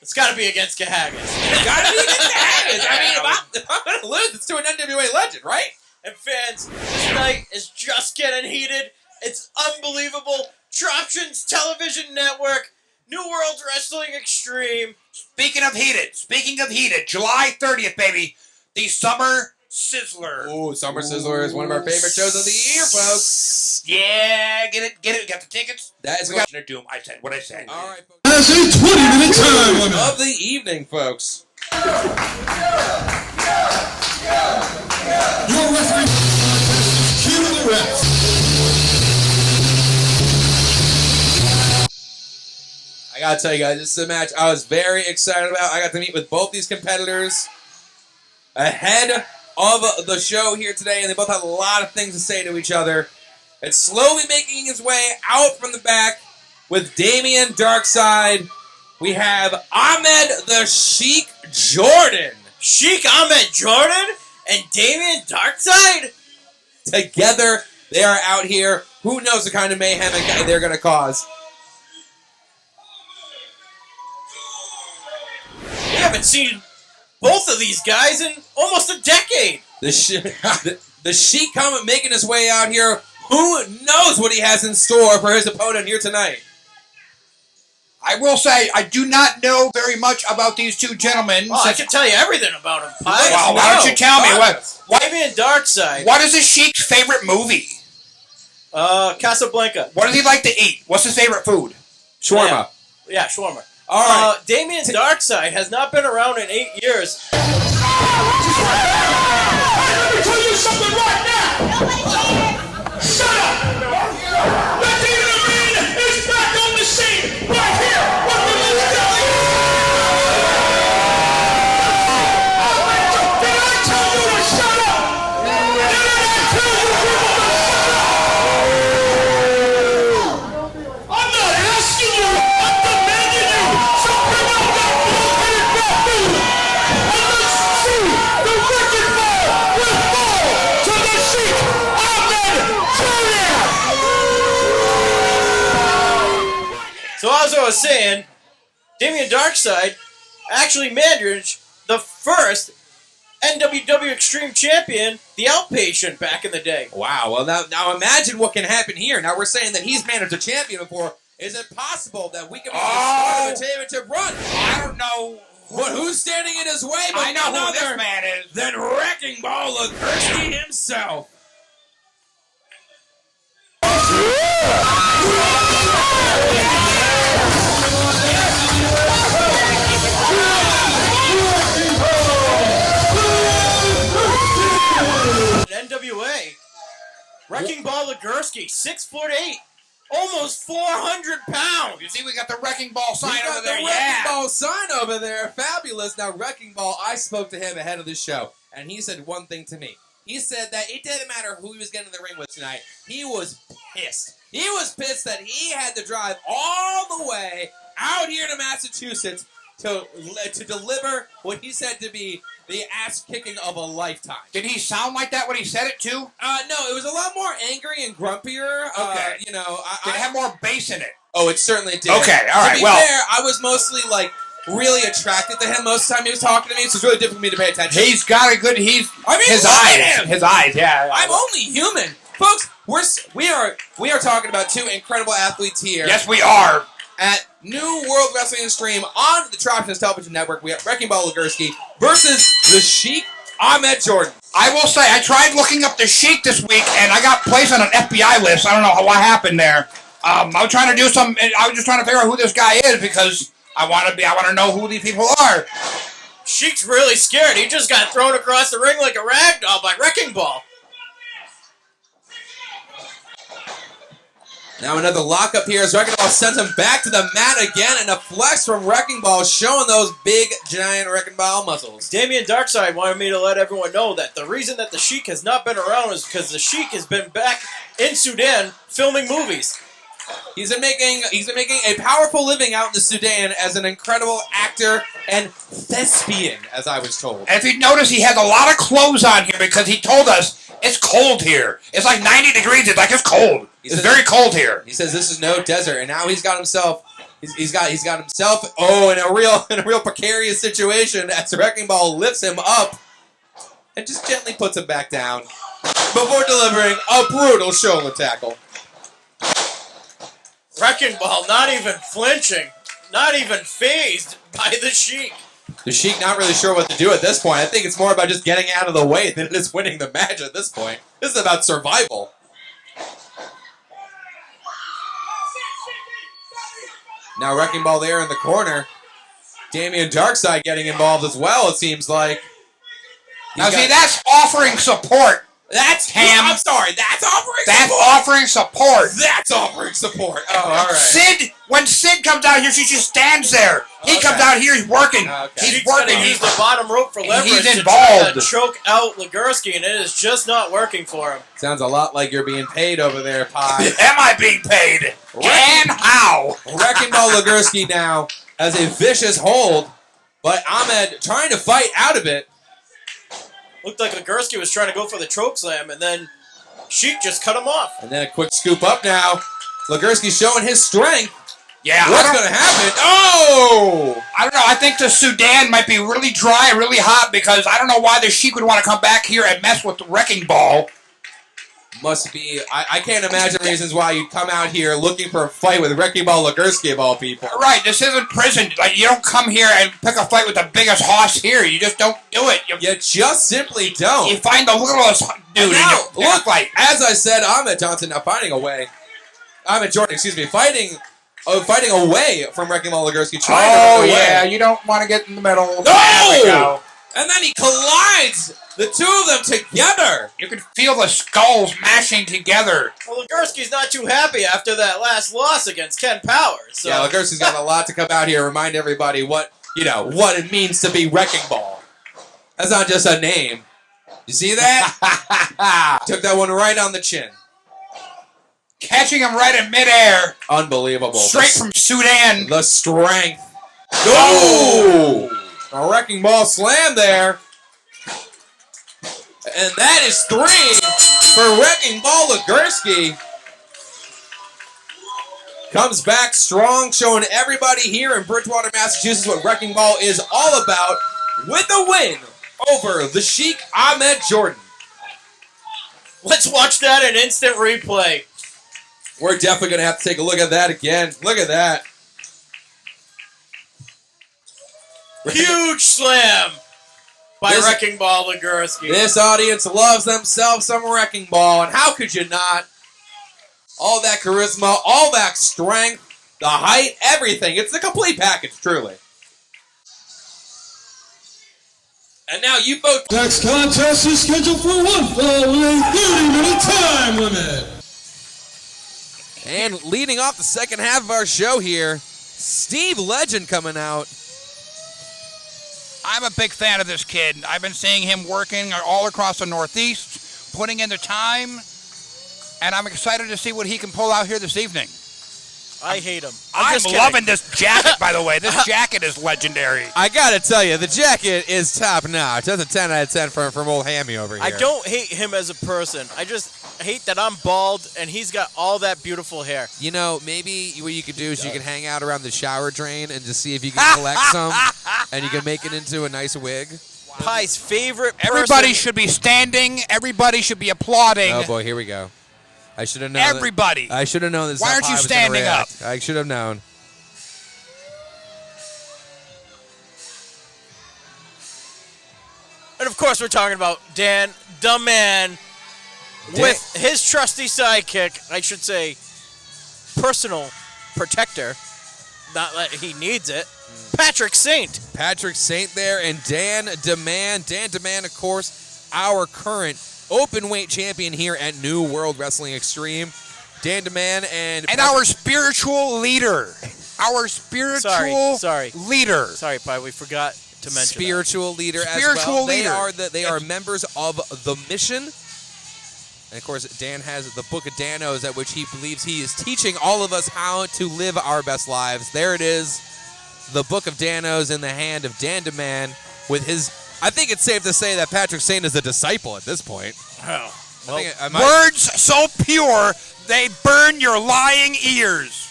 It's got to be against Haggis. It's got to be against Haggis. I mean, if I'm going to lose, it's to an NWA legend, right? And fans, this night is just getting heated. It's unbelievable. Troptions Television Network, New World Wrestling Extreme. Speaking of heated, July 30th, baby, the Summer Sizzler. Ooh, Summer Sizzler is one of our favorite shows of the year, folks. Yeah, get it, got the tickets? That is We got Doom. I said what I said. all right, folks. That's a 20-minute time limit. Of the evening, folks. Your wrestling podcast is Cue the Rest. I gotta tell you guys, this is a match I was very excited about. I got to meet with both these competitors ahead of the show here today, and they both had a lot of things to say to each other. It's slowly making his way out from the back with Damian Darkside. We have Ahmed the Sheik Jordan. Sheik Ahmed Jordan and Damian Darkside? Together, they are out here. Who knows the kind of mayhem they're going to cause. We haven't seen both of these guys in almost a decade. The Sheik coming, making his way out here. Who knows what he has in store for his opponent here tonight? I will say, I do not know very much about these 2 gentlemen. Oh, I can tell you everything about him. Pie. Well, why don't you tell me what Damian Darkside. what is the Sheik's favorite movie? Casablanca. What does he like to eat? What's his favorite food? Shawarma. Yeah, shawarma. All right. Damian Darkside has not been around in 8 years. let me tell you something right now. Shut up. The King of the Ring is back on the scene right here. What the let's go. Did I tell you to shut up? Did I tell you people to shut up? I'm not asking you. I'm demanding you. So bring out that bull-headed buffoon. And let's see the wrecking ball will fall to the Sheik Ahmed Jr. So as I was saying, Damien Darkside actually managed the first NWW Extreme Champion, the Outpatient, back in the day. Wow. Well, now imagine what can happen here. Now we're saying that he's managed a champion before. Is it possible that we can make the start of a championship run? I don't know. But who's standing in his way? But I know who this man is. than Wrecking Ball Ligursky himself. NWA. Wrecking Ball Ligursky, 6'8", almost 400 pounds. You see, we got the Wrecking Ball sign We got over there. the Wrecking Ball sign over there. Fabulous. Now, Wrecking Ball, I spoke to him ahead of the show, and he said one thing to me. He said that it didn't matter who he was getting in the ring with tonight. He was pissed. He was pissed that he had to drive all the way out here to Massachusetts to deliver what he said to be the ass-kicking of a lifetime. Did he sound like that when he said it, too? No, it was a lot more angry and grumpier. Okay. You know, Did it have more bass in it? Oh, it certainly did. Okay, all right, To be well- fair, I was mostly, like, really attracted to him most of the time he was talking to me, so it's really difficult for me to pay attention. He's got a good. His look at eyes. him! His eyes. Yeah. I'm only human. Folks, we are talking about two incredible athletes here. Yes, we are. At New World Wrestling Extreme on the Troptions Television Network, we have Wrecking Ball Ligursky versus the Sheik Ahmed Jordan. I will say, I tried looking up the Sheik this week, and I got placed on an FBI list. I don't know what happened there. I was trying to do some. I was just trying to figure out who this guy is because I want to know who these people are. Sheik's really scared. He just got thrown across the ring like a rag doll by Wrecking Ball. Now another lockup here as Wrecking Ball sends him back to the mat again, and a flex from Wrecking Ball showing those big, giant Wrecking Ball muscles. Damien Darkside wanted me to let everyone know that the reason that the Sheik has not been around is because the Sheik has been back in Sudan filming movies. He's been making a powerful living out in the Sudan as an incredible actor and thespian, as I was told. And if you notice, he has a lot of clothes on here because he told us it's cold here. It's like 90 degrees. It's like it's cold. It's very cold here. He says this is no desert, and now he's got himself. He's got himself. Oh, in a real precarious situation as Wrecking Ball lifts him up and just gently puts him back down before delivering a brutal shoulder tackle. Wrecking Ball not even flinching, not even phased by the Sheik. The Sheik not really sure what to do at this point. I think it's more about just getting out of the way than it is winning the match at this point. This is about survival. Now Wrecking Ball there in the corner. Damien Darkside getting involved as well, it seems like. Now, see, that's offering support. That's Ham. I'm sorry, that's offering That's support. offering support. That's offering support. Oh, all right. Sid, when Sid comes out here, she just stands there. He Okay. comes out here, he's working. Okay. He's Sheik's working. gonna use the bottom rope for leverage He's to try to involved. choke out Ligursky, and it is just not working for him. Sounds a lot like you're being paid over there, Pie. Am I being paid? And how? Wrecking Ball Ligursky now has a vicious hold, but Ahmed trying to fight out of it. Looked like Ligursky was trying to go for the choke slam, and then Sheik just cut him off. And then a quick scoop up now. Ligursky showing his strength. Yeah, What's going to happen? Oh! I don't know. I think the Sudan might be really dry, really hot, because I don't know why the Sheik would want to come back here and mess with the Wrecking Ball. Must be... I can't imagine reasons why you'd come out here looking for a fight with Wrecking Ball Ligursky of all people. Right, this isn't prison. Like, you don't come here and pick a fight with the biggest hoss here. You just don't do it. You just simply don't. find the littlest dude Now, and you look, fight. as I said, Ahmed Johnson now finding a way. Ahmed Jordan, excuse me, fighting away from Wrecking Ball Ligursky. Oh, yeah, you don't want to get in the middle. There we go. And then he collides the two of them together. You can feel the skulls mashing together. Well, Legursky's not too happy after that last loss against Ken Powers. So. Yeah, Legursky's got a lot to come out here and remind everybody what it means to be Wrecking Ball. That's not just a name. You see that? Took that one right on the chin. Catching him right in midair. Unbelievable. Straight from Sudan. The strength. Oh! A Wrecking Ball slam there. And that is 3 for Wrecking Ball Legursky. Comes back strong, showing everybody here in Bridgewater, Massachusetts what Wrecking Ball is all about with a win over the Sheik Ahmed Jordan. Let's watch that in instant replay. We're definitely going to have to take a look at that again. Look at that. Huge slam by Wrecking Ball Legursky. This audience loves themselves some Wrecking Ball, and how could you not? All that charisma, all that strength, the height, everything. It's the complete package, truly. And now you both... Next contest is scheduled for one fall with a 30-minute time limit. And leading off the second half of our show here, Steve Legend coming out. I'm a big fan of this kid. I've been seeing him working all across the Northeast, putting in the time, and I'm excited to see what he can pull out here this evening. I hate him. I'm loving this jacket, by the way. This jacket is legendary. I gotta tell you, the jacket is top notch. That's a 10 out of 10 from old Hammy over here. I don't hate him as a person. I just hate that I'm bald and he's got all that beautiful hair. You know, maybe what you could do is you could hang out around the shower drain and just see if you can collect some, and you can make it into a nice wig. Pie's favorite person. Everybody should be standing. Everybody should be applauding. Oh boy, here we go. I should have known. Everybody. I should have known this. Why aren't you standing up? I should have known. And of course, we're talking about Dan, the man, with his trusty sidekick, I should say, personal protector. Not that he needs it. Patrick Saint. Patrick Saint there, and Dan DeMan. Dan DeMan, of course, our current open weight champion here at New World Wrestling Extreme. Dan DeMan and our spiritual leader. Our spiritual leader. Sorry, Pi, we forgot to mention spiritual that. leader Spiritual as well. leader. They are members of the Mission. And of course, Dan has the Book of Danos, at which he believes he is teaching all of us how to live our best lives. There it is, the Book of Danos in the hand of Dan DeMan with his. I think it's safe to say that Patrick Saint is a disciple at this point. Oh, well, words so pure they burn your lying ears.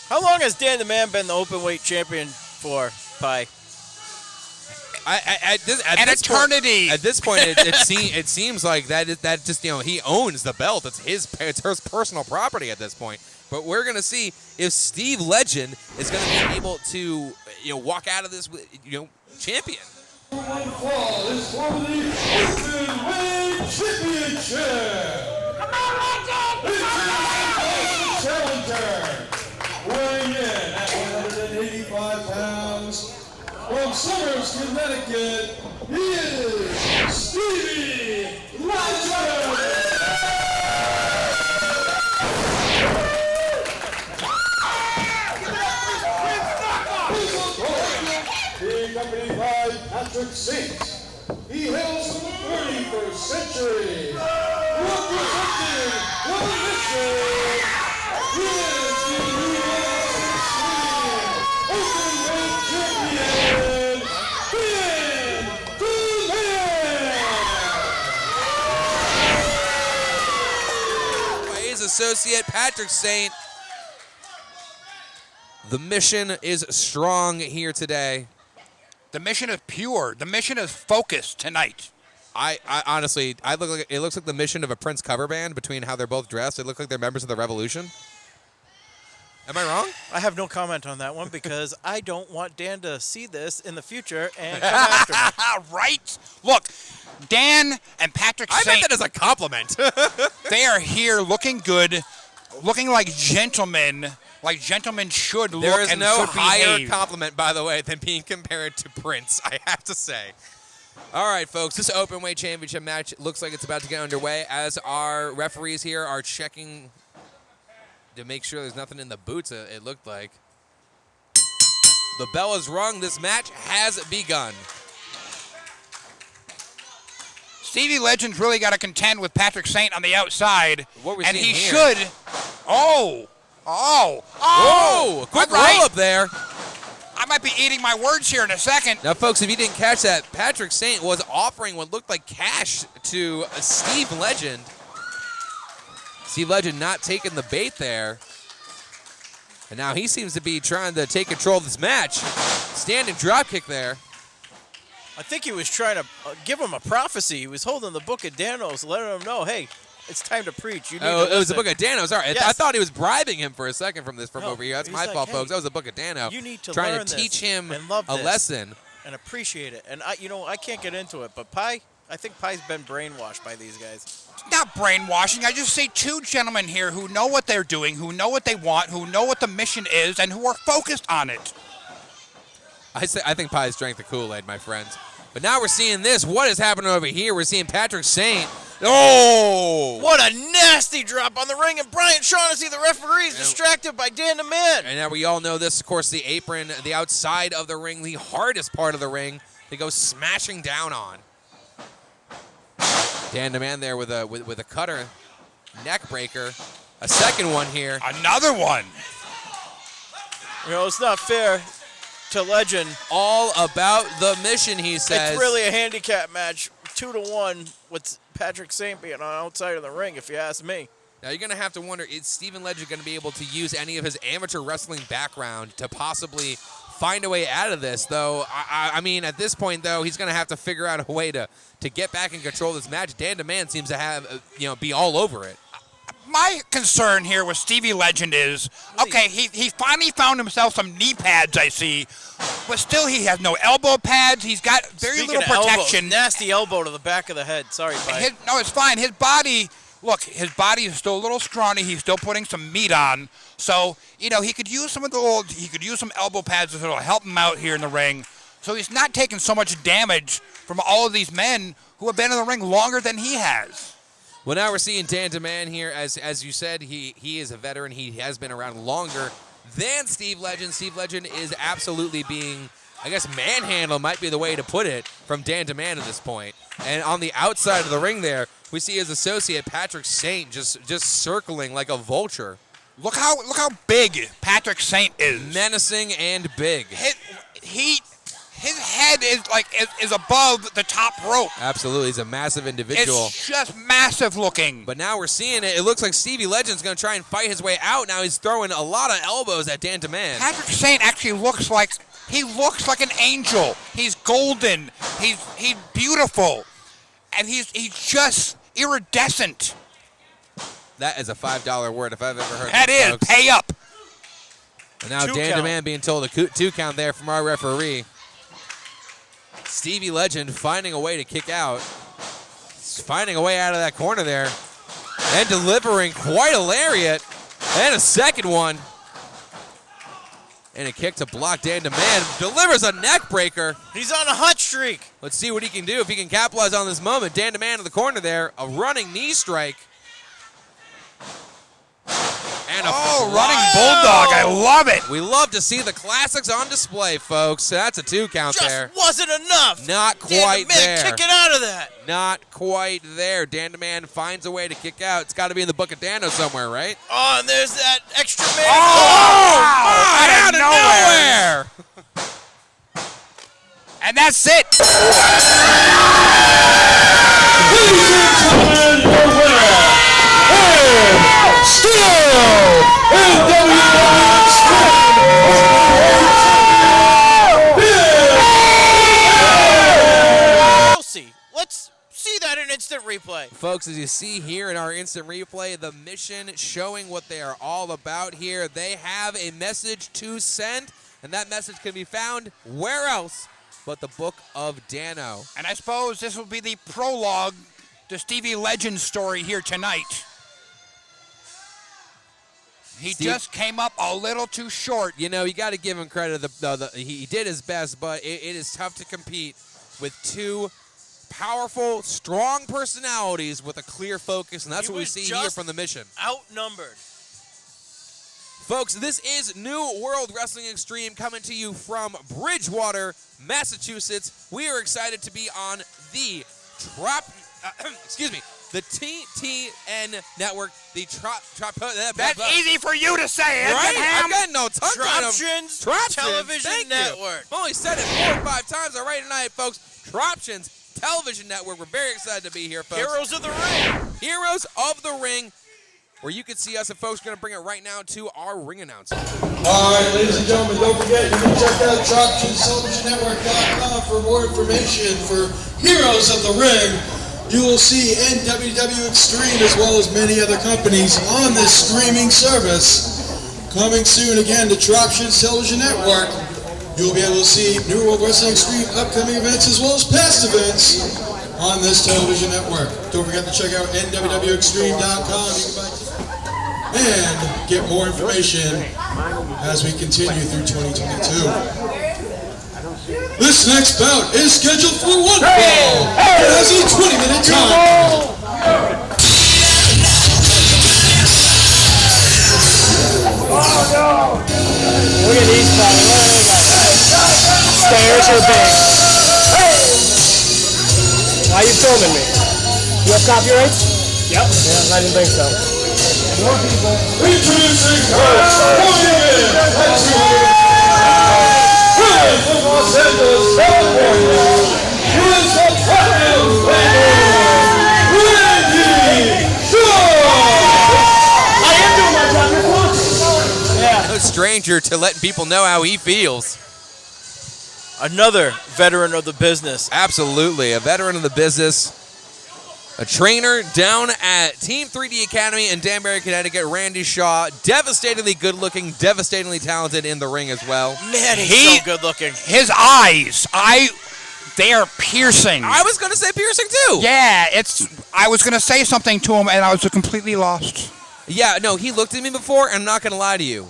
How long has Dan the Man been the open weight champion for, Pi? At this eternity. At this point, it seems like that just he owns the belt. It's his personal property at this point. But we're gonna see if Steve Legend is gonna be able to walk out of this champion. One fall is for the open weight championship. Come on, Legend! Challenger, weighing in at 185 pounds. From Somers, Connecticut, he is Stevie Legend! Being accompanied by Patrick Saint. He hails from the 31st century. Representing the Mission, he is the New World Extreme Openweight Champion, Dan DeMan. By his associate, Patrick Saint. The Mission is strong here today. The Mission is pure. The Mission is focused tonight. I honestly, it looks like the Mission of a Prince cover band between how they're both dressed. They look like they're members of the Revolution. Am I wrong? I have no comment on that one because I don't want Dan to see this in the future and come after me. Right? Look, Dan and Patrick Saint. I meant that as a compliment. They are here looking good, looking like gentlemen like gentlemen should look There is and no should higher behave. compliment, by the way, than being compared to Prince, I have to say. All right, folks, this openweight championship match looks like it's about to get underway as our referees here are checking to make sure there's nothing in the boots, it looked like. The bell is rung. This match has begun. Stevie Legend's really got to contend with Patrick Saint on the outside. What we're and seeing he here. should. Oh! Quick All right. roll up there. I might be eating my words here in a second. Now, folks, if you didn't catch that, Patrick Saint was offering what looked like cash to Steve Legend. Steve Legend not taking the bait there. And now he seems to be trying to take control of this match. Standing drop kick there. I think he was trying to give him a prophecy. He was holding the book of Danos, letting him know, hey, it's time to preach. You need to Oh, it was the listen. Book of Dano. Sorry, Yes. I thought he was bribing him for a second from No, over here. That's he's my like, fault, hey, folks. That was the Book of Dano. you need to trying learn to this teach him and love a this. lesson. And appreciate it. And I can't get into it, but I think Pie's been brainwashed by these guys. Not brainwashing. I just see two gentlemen here who know what they're doing, who know what they want, who know what the mission is, and who are focused on it. I think Pies drank the Kool-Aid, my friends. But now we're seeing this. What is happening over here? We're seeing Patrick Saint. Oh! What a nasty drop on the ring, and Brian Shaughnessy, the referee, is distracted by Dan the Man. And now we all know this, of course, the apron, the outside of the ring, the hardest part of the ring to go smashing down on. Dan the Man there with a cutter, neck breaker. A second one here. Another one. You know, it's not fair to Legend. All about the mission, he says. It's really a handicap match, 2-1, with Patrick Saint being on outside of the ring, if you ask me. Now you're going to have to wonder, is Stephen Legend going to be able to use any of his amateur wrestling background to possibly find a way out of this? Though, I mean, at this point, though, he's going to have to figure out a way to get back and control this match. Dan DeMan seems to have, be all over it. My concern here with Stevie Legend is, okay, he finally found himself some knee pads, I see, but still he has no elbow pads. He's got very Speaking little of protection. elbows, nasty elbow to the back of the head. Sorry, Pie. No, it's fine. His body, look, his body is still a little scrawny. He's still putting some meat on. So, he could use some elbow pads that'll help him out here in the ring. So he's not taking so much damage from all of these men who have been in the ring longer than he has. Well, now we're seeing Dan DeMan here. As you said, he is a veteran. He has been around longer than Steve Legend. Steve Legend is absolutely being, I guess, manhandled might be the way to put it, from Dan DeMan at this point. And on the outside of the ring there, we see his associate, Patrick Saint, just circling like a vulture. Look how big Patrick Saint is. Menacing and big. His head is above the top rope. Absolutely. He's a massive individual. It's just massive looking. But now we're seeing it. It looks like Stevie Legend's going to try and fight his way out. Now he's throwing a lot of elbows at Dan DeMan. Patrick Saint actually looks like an angel. He's golden. He's beautiful. And he's just iridescent. That is a $5 word if I've ever heard That is. folks. Pay up. And now Two Dan count. DeMan being told a 2 count there from our referee. Stevie Legend finding a way to kick out. He's finding a way out of that corner there. And delivering quite a lariat. And a second one. And a kick to block Dan DeMan. Delivers a neck breaker. He's on a hot streak. Let's see what he can do if he can capitalize on this moment. Dan DeMan in the corner there. A running knee strike. And a Running bulldog. I love it. We love to see the classics on display, folks. That's a 2 count Just there. wasn't enough. Not Dan quite the Man there. kicking out of that. Not quite there. Dan DeMan finds a way to kick out. It's got to be in the Book of Dano somewhere, right? Oh, and there's that extra man. Out of nowhere! And that's it. Ladies and gentlemen, your winner, and still Chelsea. Let's see that in instant replay. Folks, as you see here in our instant replay, the mission showing what they are all about here. They have a message to send, and that message can be found where else but the Book of Dano. And I suppose this will be the prologue to Stevie Legend's story here tonight. He Steve- just came up a little too short. You know, you got to give him credit. He did his best, but it is tough to compete with two powerful, strong personalities with a clear focus, and that's He what we was see here just from the Mission. Outnumbered. Folks, this is New World Wrestling Extreme coming to you from Bridgewater, Massachusetts. We are excited to be on the the TTN network, the That's easy for you to say, isn't right? it, I've Ham? got no tongue kind of. Troptions Troptions, Television thank you. Network. I've only said it 4 or 5 times already tonight, folks. Troptions Television Network. We're very excited to be here, folks. Heroes of the Ring. Heroes of the Ring, where you can see us, and folks are going to bring it right now to our ring announcement. All right, ladies and gentlemen, don't forget, you can check out TroptionTelevisionNetwork.com for more information for Heroes of the Ring. You will see NWW Extreme as well as many other companies on this streaming service. Coming soon again to Troptions Television Network. You'll be able to see New World Wrestling Extreme upcoming events as well as past events on this television network. Don't forget to check out NWWExtreme.com. And get more information as we continue through 2022. This next bout is scheduled for one fall. It has a 20-minute time. Look at these fellas. Look at these guys. Stairs are big. Why are you filming me? You have copyrights? Yep. Yeah, I didn't think so. Introducing first, coming in at 200 from Los Angeles, California, is the Platinum Randy Shaw! I am doing my job. You're watching. Yeah. No stranger to letting people know how he feels. Another veteran of the business. Absolutely, a veteran of the business. A trainer down at Team 3D Academy in Danbury, Connecticut, Randy Shaw. Devastatingly good-looking, devastatingly talented in the ring as well. Man, he's so good looking. His eyes, they are piercing. I was going to say piercing too. Yeah, I was going to say something to him, and I was completely lost. Yeah, no, he looked at me before, and I'm not going to lie to you.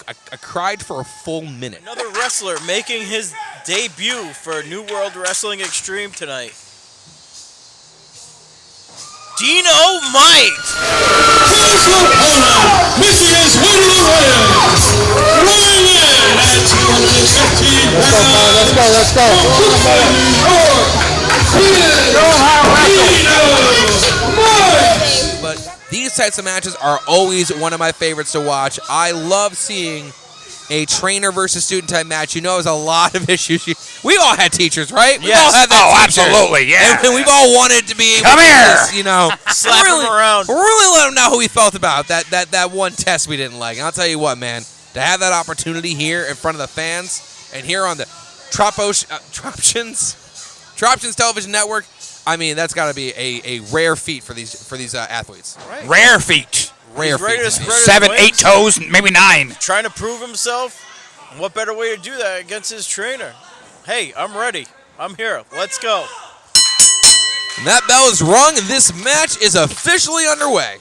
I cried for a full minute. Another wrestler making his debut for New World Wrestling Extreme tonight. Dino Might. His opponent, Michigan's winner of the ring, weighing in at 215 pounds. Let's go. But these types of matches are always one of my favorites to watch. I love seeing a trainer versus student type match. You know, there's a lot of issues. We all had teachers, right? We all had that teacher. Absolutely, yeah. And we've all wanted to be able Come to here. just, you know, Slap him around. Really let him know how we felt about that one test we didn't like. And I'll tell you what, man, to have that opportunity here in front of the fans and here on the Troptions Television Network, I mean, that's got to be a rare feat for these athletes. Right. Rare feat. Rare ready feat. to spread his 7, wings. 8 toes, maybe 9. Trying to prove himself. And what better way to do that against his trainer? Hey, I'm ready. I'm here. Let's go. And that bell is rung, and this match is officially underway.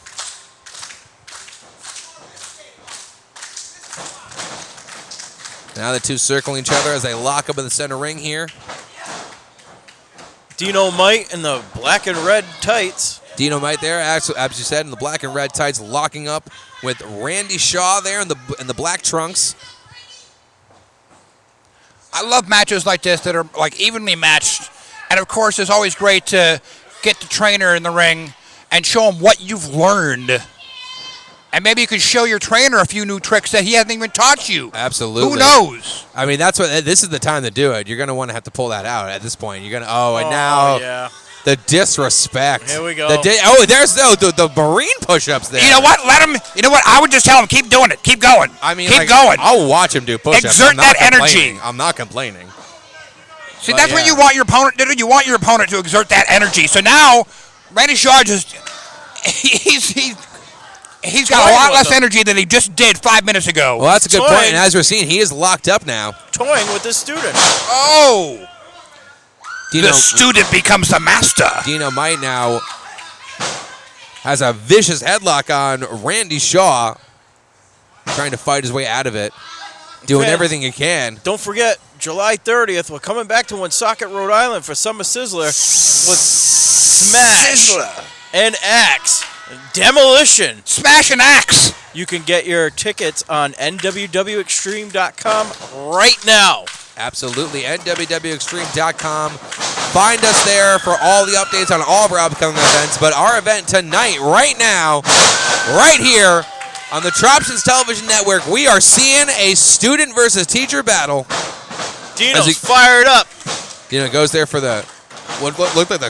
Now the two circling each other as they lock up in the center ring here. Dino Might in the black and red tights. Dino Might there, as you said, in the black and red tights, locking up with Randy Shaw there in the black trunks. I love matches like this that are like evenly matched. And of course, it's always great to get the trainer in the ring and show him what you've learned. And maybe you could show your trainer a few new tricks that he hasn't even taught you. Absolutely. Who knows? I mean, this is the time to do it. You're going to want to have to pull that out at this point. You're going to, and now yeah. the disrespect. Here we go. There's the Marine push-ups there. You know what? Let him. You know what? I would just tell him, keep doing it. Keep going. I mean, keep like, going. I'll watch him do push-ups. Exert I'm not that energy. complaining. I'm not complaining. See, But that's what yeah. you want your opponent to do. You want your opponent to exert that energy. So now, Randy Shaw he's got a lot less energy than he just did 5 minutes ago. Well, that's a good Toying. point. And as we're seeing, he is locked up now. Toying with this student. Oh! Dino, The student becomes the master. Dino Might now has a vicious headlock on Randy Shaw. trying to fight his way out of it, doing Fans, everything he can. Don't forget, July 30th, we're coming back to Woonsocket, Rhode Island for Summer Sizzler with Smash and Axe. Demolition. Smash and Axe. You can get your tickets on NWWExtreme.com right now. Absolutely, NWWExtreme.com. Find us there for all the updates on all of our upcoming events. But our event tonight, right now, right here on the Troptions Television Network, we are seeing a student versus teacher battle. Dino's fired up. Dino goes there for the what looked like the I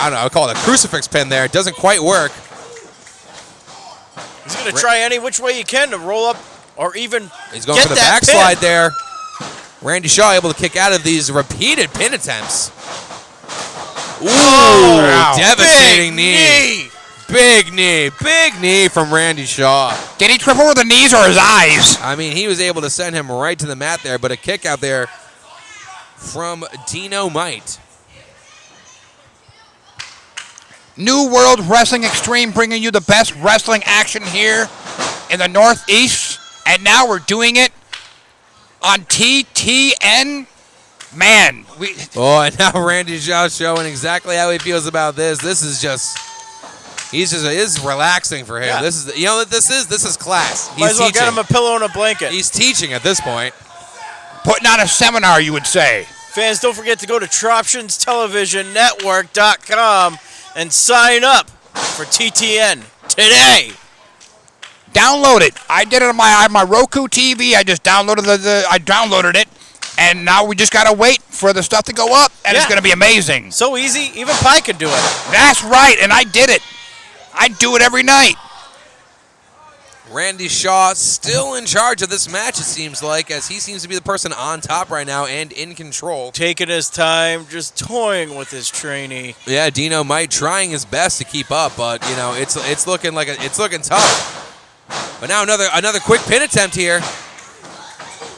don't know, I'll call it a crucifix pin there. It doesn't quite work. He's going to try any which way he can to roll up or even He's going get for the that backslide pin. there. Randy Shaw able to kick out of these repeated pin attempts. Ooh, wow. Devastating knee. Big knee from Randy Shaw. Did he trip over the knees or his eyes? I mean, he was able to send him right to the mat there, but a kick out there from Dino Might. New World Wrestling Extreme bringing you the best wrestling action here in the Northeast, and now we're doing it on TTN. Man, and now Randy Shaw showing exactly how he feels about this. This is just, it's relaxing for him. Yeah. This is, you know what this is? This is class. Might He's as well teaching. get him a pillow and a blanket. He's teaching at this point. putting on a seminar, you would say. Fans, don't forget to go to TroptionsTelevisionNetwork.com and sign up for TTN today. Download it. I did it on my Roku TV. I just downloaded it, and now we just gotta wait for the stuff to go up, and it's Yeah. gonna be amazing. So easy, even Pi could do it. That's right, and I did it. I do it every night. Randy Shaw still in charge of this match, it seems like, as he seems to be the person on top right now and in control. Taking his time, just toying with his trainee. Yeah, Dino Might trying his best to keep up, but you know it's looking like it's looking tough. But now another quick pin attempt here.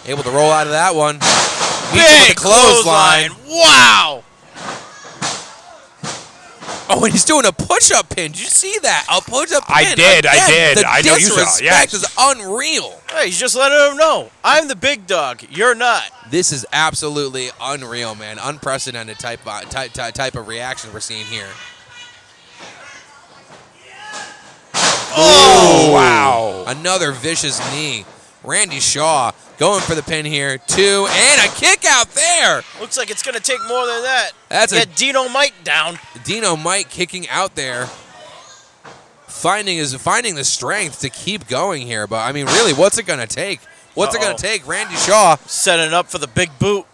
Able to roll out of that one. Meets him with Big the clothesline. Wow! Oh, and he's doing a push-up pin. Did you see that? A push-up pin. I did. The I know you saw, disrespect yes. is unreal. Hey, he's just letting him know. I'm the big dog. You're not. This is absolutely unreal, man. Unprecedented type of reaction we're seeing here. Oh, wow. Another vicious knee. Randy Shaw going for the pin here. 2, and a kick out there. Looks like it's going to take more than that. That's Get Dino Might down. Dino Might kicking out there. Finding the strength to keep going here. But, I mean, really, what's it going to take? What's it going to take? Randy Shaw. Setting up for the big boot.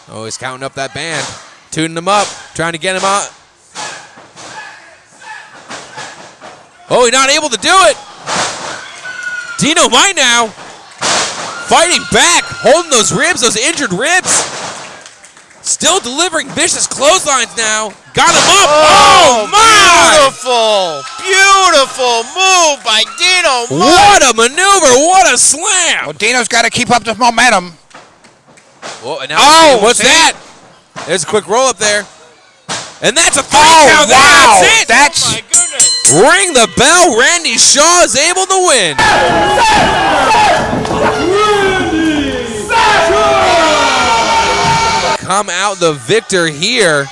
Oh, he's counting up that band. Tuning him up. Trying to get him out. Oh, he's not able to do it. Dino Might now. Fighting back. Holding those ribs, those injured ribs. Still delivering vicious clotheslines now. Got him up. Oh, my. Beautiful move by Dino Might. What a maneuver. What a slam. Well, Dino's got to keep up this momentum. Whoa, and now what's that? There's a quick roll up there. And that's a 3 count. Wow. That's it. That's Oh, my goodness. Ring the bell. Randy Shaw is able to win. Come out the victor here.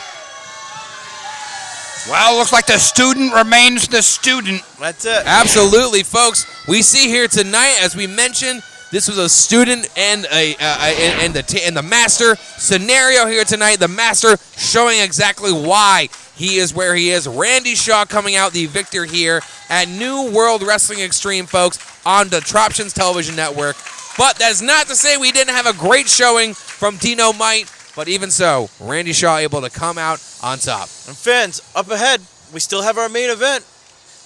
well, looks like the student remains the student. That's it. Absolutely, folks. We see here tonight, as we mentioned, this was a student and the master scenario here tonight. The master showing exactly why he is where he is. Randy Shaw coming out the victor here at New World Wrestling Extreme, folks, on the Troptions Television Network. But that's not to say we didn't have a great showing from Dino Might. But even so, Randy Shaw able to come out on top. And fans, up ahead, we still have our main event.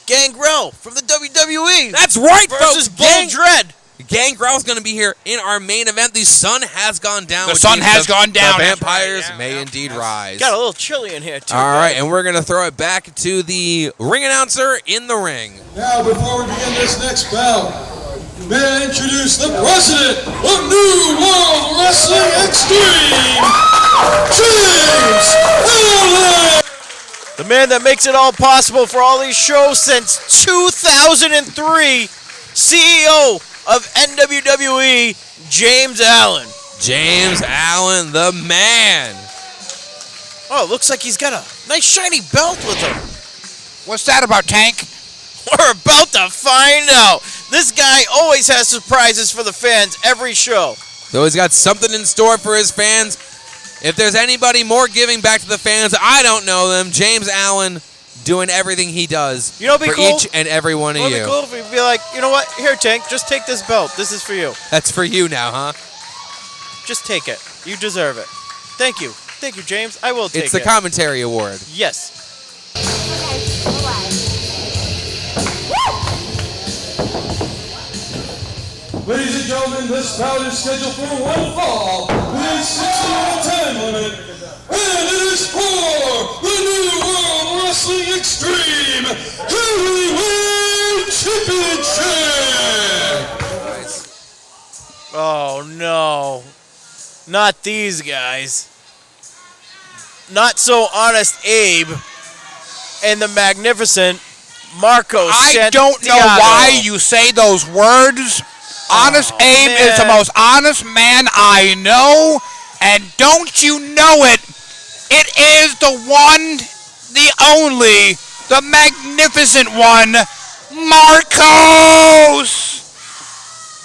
Gangrel from the WWE. That's right, versus folks. Bull Dread. Gangrel's going to be here in our main event. The sun has gone down. The which sun means has gone down. The That's vampires right, may indeed rise. Got a little chilly in here, too. All right, and we're going to throw it back to the ring announcer in the ring. Now, before we begin this next bout, may I introduce the president of New World Wrestling Extreme, James Allen! The man that makes it all possible for all these shows since 2003, CEO of NWWE, James Allen. James Allen, the man. Oh, it looks like he's got a nice shiny belt with him. What's that about, Tank? We're about to find out. This guy always has surprises for the fans every show. So he's got something in store for his fans. If there's anybody more giving back to the fans, I don't know them. James Allen doing everything he does You know what'd be for cool? each and every one of Wouldn't you. it be cool if we'd be like, you know what? Here, Tank, just take this belt. This is for you. That's for you now, huh? Just take it. You deserve it. Thank you. Thank you, James. I will take it. It's the commentary award. Yes. Ladies and gentlemen, this bout is scheduled for one fall with a 60-minute time limit. And it is for the New World Wrestling Extreme Heavyweight Championship! Oh, no. Not these guys. Not so honest Abe and the magnificent Marco I don't know Santiago. why you say those words. Honest Abe is the man. most honest man I know. And don't you know it? It is the one, the only, the magnificent one, Marcos!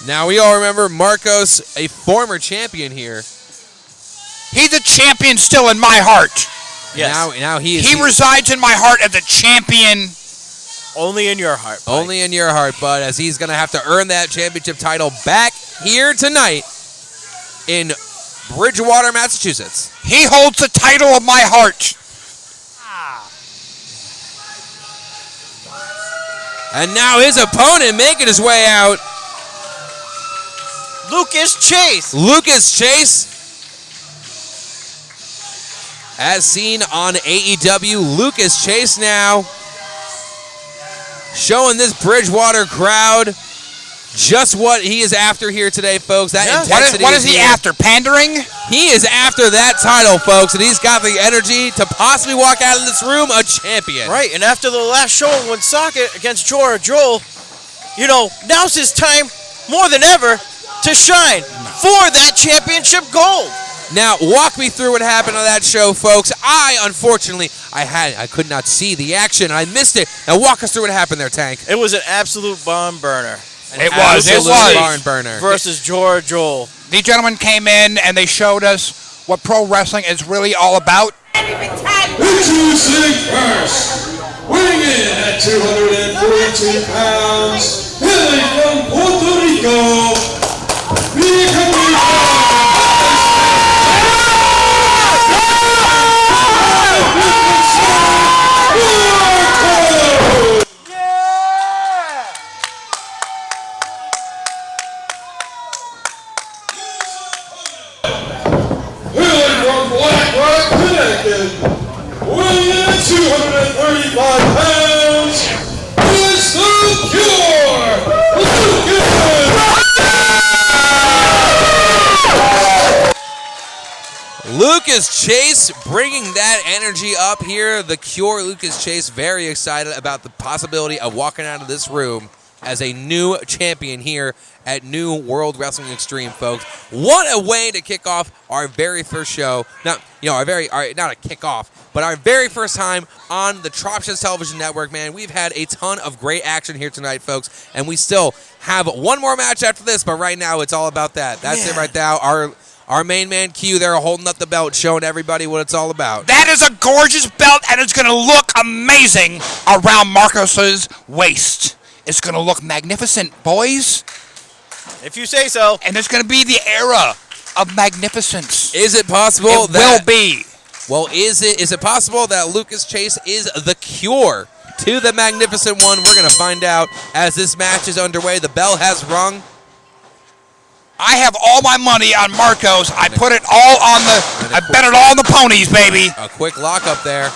Now we all remember Marcos, a former champion here. He's a champion still in my heart. Yes. Now he is He resides in my heart as a champion. Only in your heart. Mike. only in your heart, bud, as he's going to have to earn that championship title back here tonight in Bridgewater, Massachusetts. He holds the title of my heart. And now his opponent making his way out, Lucas Chase. Lucas Chase. As seen on AEW, Lucas Chase now showing this Bridgewater crowd just what he is after here today, folks. That intensity. What is he here. after? Pandering? He is after that title, folks, and he's got the energy to possibly walk out of this room a champion. Right, and after the last show in Woonsocket against Jorah Joel, now's his time more than ever to shine for that championship gold. Now, walk me through what happened on that show, folks. Unfortunately, I could not see the action. I missed it. Now, walk us through what happened there, Tank. It was an absolute barn burner. It was. Barn burner. Versus Jorah Joel. These gentlemen came in and they showed us what pro wrestling is really all about. Introducing first, weighing in at 242 pounds, hailing from Puerto Rico, becoming weighing in at 235 pounds, is the Cure, Lucas Chase bringing that energy up here. The Cure, Lucas Chase, very excited about the possibility of walking out of this room as a new champion here at New World Wrestling Extreme, folks. What a way to kick off our very first show. Not a kickoff, but our very first time on the Tropsheds Television Network, man. We've had a ton of great action here tonight, folks, and we still have one more match after this, but right now it's all about that. That's it right now. Our main man Q there holding up the belt, showing everybody what it's all about. That is a gorgeous belt, and it's going to look amazing around Marcos's waist. It's going to look magnificent, boys. If you say so. And it's going to be the era of magnificence. Is it possible It will be. Well, is it possible that Lucas Chase is the Cure to the Magnificent One? We're going to find out as this match is underway. The bell has rung. I have all my money on Marcos. I put it all on I bet it all on the ponies, baby. A quick lock up there.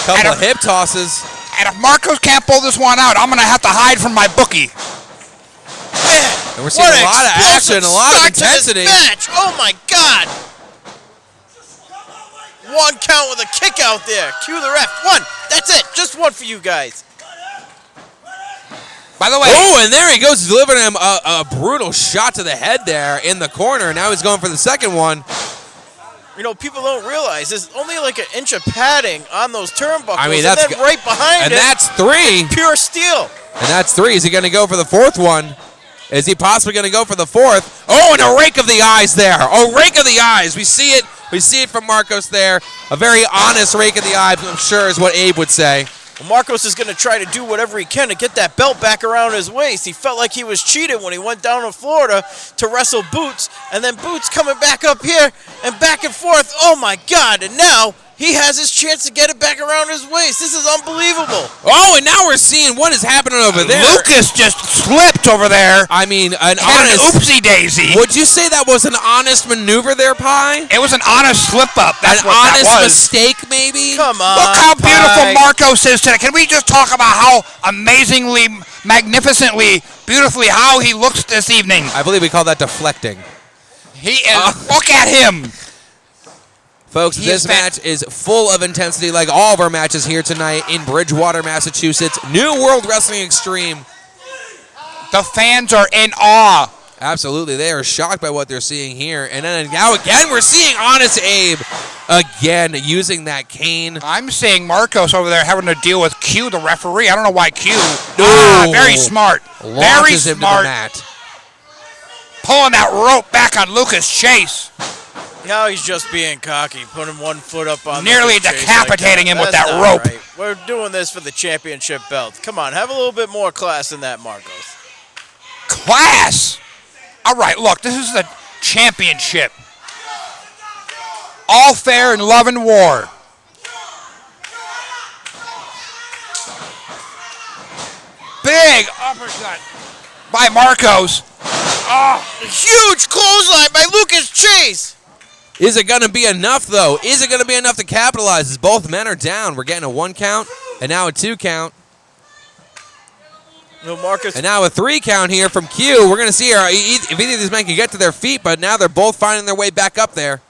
Couple of hip tosses. And if Marcos can't pull this one out, I'm going to have to hide from my bookie. And we're seeing a lot of action, a lot of intensity. Match. Oh my God! One count with a kick out there. Cue the ref. One. That's it. Just one for you guys. By the way. Oh, and there he goes, delivering him a brutal shot to the head there in the corner. Now he's going for the second one. You know, people don't realize there's only like an inch of padding on those turnbuckles. I mean, and that's then right behind and it, that's 3. pure steel. And that's 3. Is he going to go for the 4th one? Is he possibly going to go for the 4th? Oh, and a rake of the eyes there. A rake of the eyes. We see it. We see it from Marcos there. A very honest rake of the eyes, I'm sure, is what Abe would say. Well, Marcos is going to try to do whatever he can to get that belt back around his waist. He felt like he was cheated when he went down to Florida to wrestle Boots, and then Boots coming back up here and back and forth. Oh, my God. And now he has his chance to get it back around his waist. This is unbelievable. Oh, and now we're seeing what is happening over there. Lucas just slipped over there. I mean, an Had an honest... oopsie daisy. Would you say that was an honest maneuver there, Pie? It was an honest slip up. That's an what honest that was. mistake, maybe? Come on, Look how beautiful Pike. Marcos is today. Can we just talk about how amazingly, magnificently, beautifully how he looks this evening? I believe we call that deflecting. He is. Look at him. Folks, He this is match is full of intensity like all of our matches here tonight in Bridgewater, Massachusetts. New World Wrestling Extreme. The fans are in awe. Absolutely. They are shocked by what they're seeing here. And then now again, we're seeing Honest Abe again using that cane. I'm seeing Marcos over there having to deal with Q, the referee. I don't know why Q. Very smart. Very Launches him to the smart. mat. Pulling that rope back on Lucas Chase. Now he's just being cocky, putting one foot up on Nearly the chase decapitating him with That's that not rope. right. We're doing this for the championship belt. Come on, have a little bit more class than that, Marcos. Class. All right, look, this is the championship. All fair in love and war. Big uppercut by Marcos. Huge clothesline by Lucas Chase. Is it going to be enough, though? Is it going to be enough to capitalize as both men are down? We're getting a 1 count and now a 2 count. No, Marcus. And now a 3 count here from Q. We're going to see here if either of these men can get to their feet, but now they're both finding their way back up there.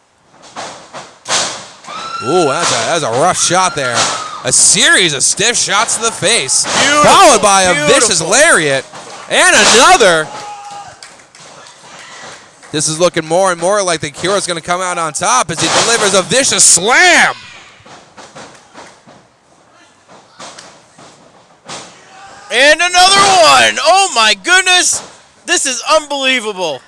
Ooh, that's a rough shot there. A series of stiff shots to the face. Beautiful, Followed by a beautiful. vicious lariat. And another. This is looking more and more like the Cure's going to come out on top as he delivers a vicious slam. And another one. Oh, my goodness. This is unbelievable.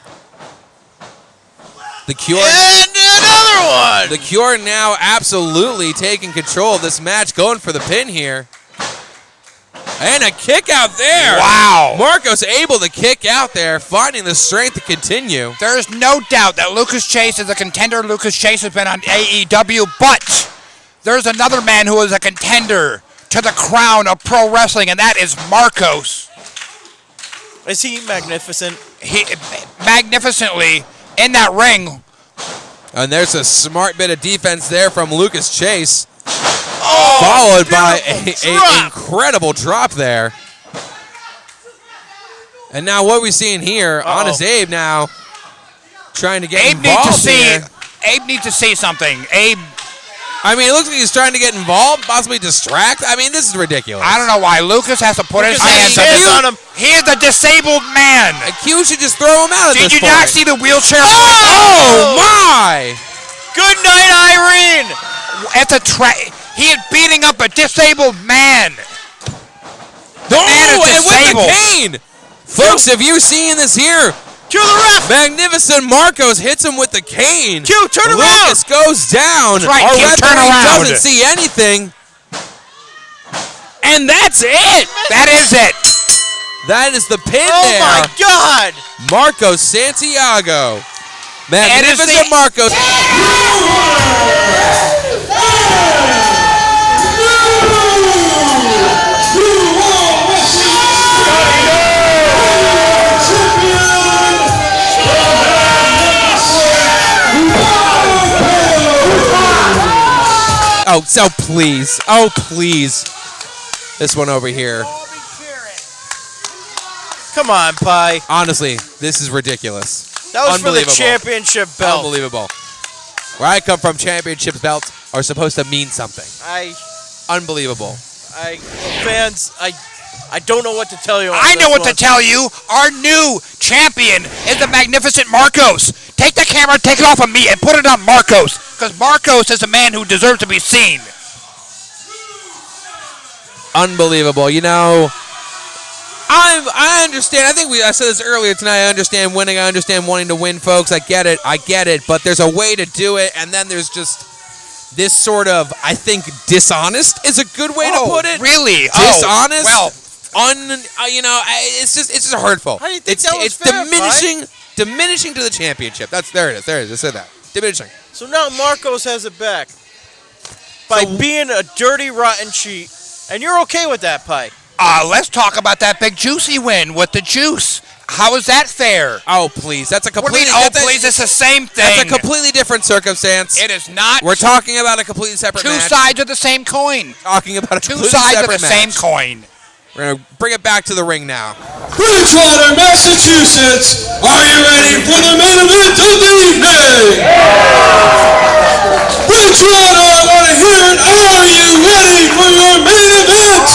The Cure. And another one. The Cure now absolutely taking control of this match, going for the pin here. And a kick out there. Wow. Marcos able to kick out there, finding the strength to continue. There's no doubt that Lucas Chase is a contender. Lucas Chase has been on AEW, but there's another man who is a contender to the crown of pro wrestling, and that is Marcos. Is he magnificent? He magnificently in that ring. And there's a smart bit of defense there from Lucas Chase. Oh, Followed by beautiful a drop. incredible drop there. And now what are we seeing here? Honest Abe now trying to get Abe needs involved to see. here. Abe needs to see something. Abe. I mean, it looks like he's trying to get involved, possibly distract. I mean, this is ridiculous. I don't know why Lucas has to put his Lucas hands has his hands on him. He is a disabled man. Q should just throw him out at Did this you point. not see the wheelchair? Oh, my! Good night, Irene. At the he is beating up a disabled man. Oh, man is and with disabled. the cane! Folks, if you're seeing this here, Cue the ref. Magnificent Marcos hits him with the cane. Q, turn around. Lucas goes down. That's right, Our Q, turn referee around. doesn't see anything. And that's it. That is it. That is the pin Oh, there. my God. Marcos Santiago. And it's Magnificent the- Marcos. Oh, so please. Oh, please. This one over here. Come on, Pi. Honestly, this is ridiculous. That was for the Unbelievable. championship belt. Unbelievable. Where I come from, championship belts are supposed to mean something. Unbelievable. Fans, I don't know what to tell you. I know what to tell you. Our new champion is the magnificent Marcos. Take the camera, take it off of me, and put it on Marcos. Because Marcos is a man who deserves to be seen. Unbelievable. You know, I understand. I said this earlier tonight. I understand winning. I understand wanting to win, folks. I get it. But there's a way to do it, and then there's just this sort of, I think, dishonest is a good way to put it. Really? Dishonest. Well, it's just hurtful. How do you think it's that was it's fair, diminishing to the championship. There it is. I said that. Diminishing. So now Marcos has it back by being a dirty, rotten cheat, and you're okay with that, Pi. Let's talk about that big juicy win with the juice. How is that fair? Oh, please. That's a completely... please, it's the same thing. That's a completely different circumstance. It is not. We're talking about a completely separate match. Two sides of the same coin. Talking about a Two completely sides of separate the match. same coin. We're going to bring it back to the ring now. Bridgewater, Massachusetts, are you ready for the main event of the evening? Bridgewater, I want to hear it. Are you ready for your main event?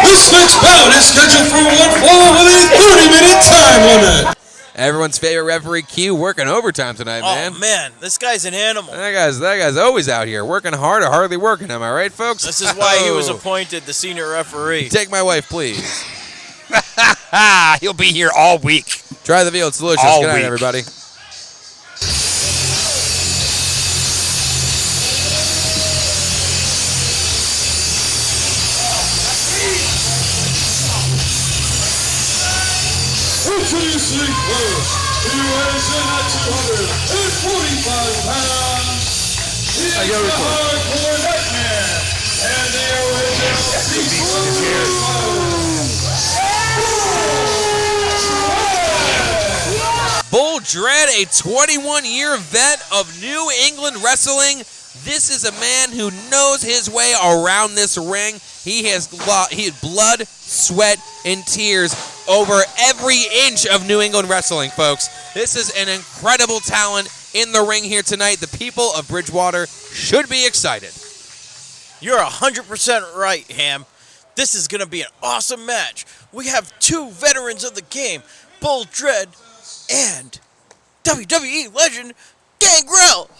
This next bout is scheduled for one fall with a 30-minute time limit. Everyone's favorite referee, Q, working overtime tonight, man. Oh, man, this guy's an animal. That guy's always out here working hard or hardly working. Am I right, folks? This is why he was appointed the senior referee. Take my wife, please. He'll be here all week. Try the veal. It's delicious. All Good night, week. everybody. Introducing first, he weighs in at 245 pounds. He's the hardcore nightmare and the original Bull Dread, a 21-year vet of New England wrestling. This is a man who knows his way around this ring. He has blood, sweat, and tears over every inch of New England wrestling, folks. This is an incredible talent in the ring here tonight. The people of Bridgewater should be excited. You're 100% right, Ham. This is going to be an awesome match. We have two veterans of the game, Bull Dread and WWE legend Gangrel.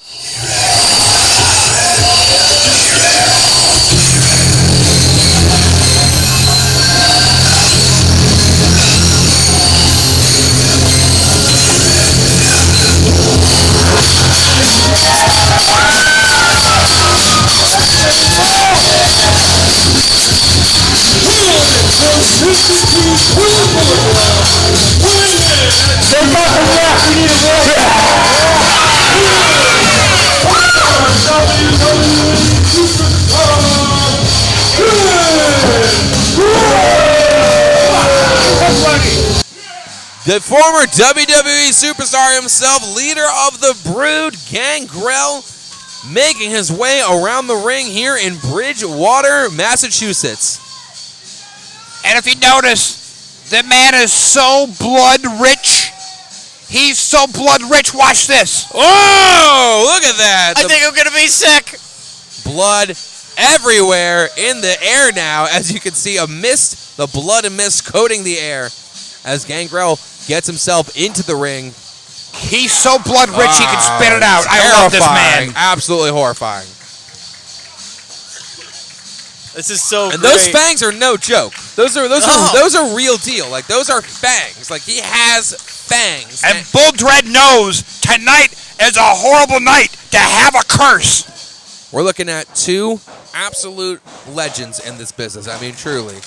The former WWE superstar himself, leader of the Brood, Gangrel, making his way around the ring here in Bridgewater, Massachusetts. And if you notice, the man is so blood rich. He's so blood rich. Watch this. Oh, look at that. I think I'm going to be sick. Blood everywhere in the air now. As you can see, a mist, the blood and mist coating the air as Gangrel gets himself into the ring. He's so blood rich he can spit it out. I love this man. Absolutely horrifying. This is so And great. those fangs are no joke. Those are real deal. Like, those are fangs. Like, he has fangs. And Bull Dread knows tonight is a horrible night to have a curse. We're looking at two absolute legends in this business. I mean, truly.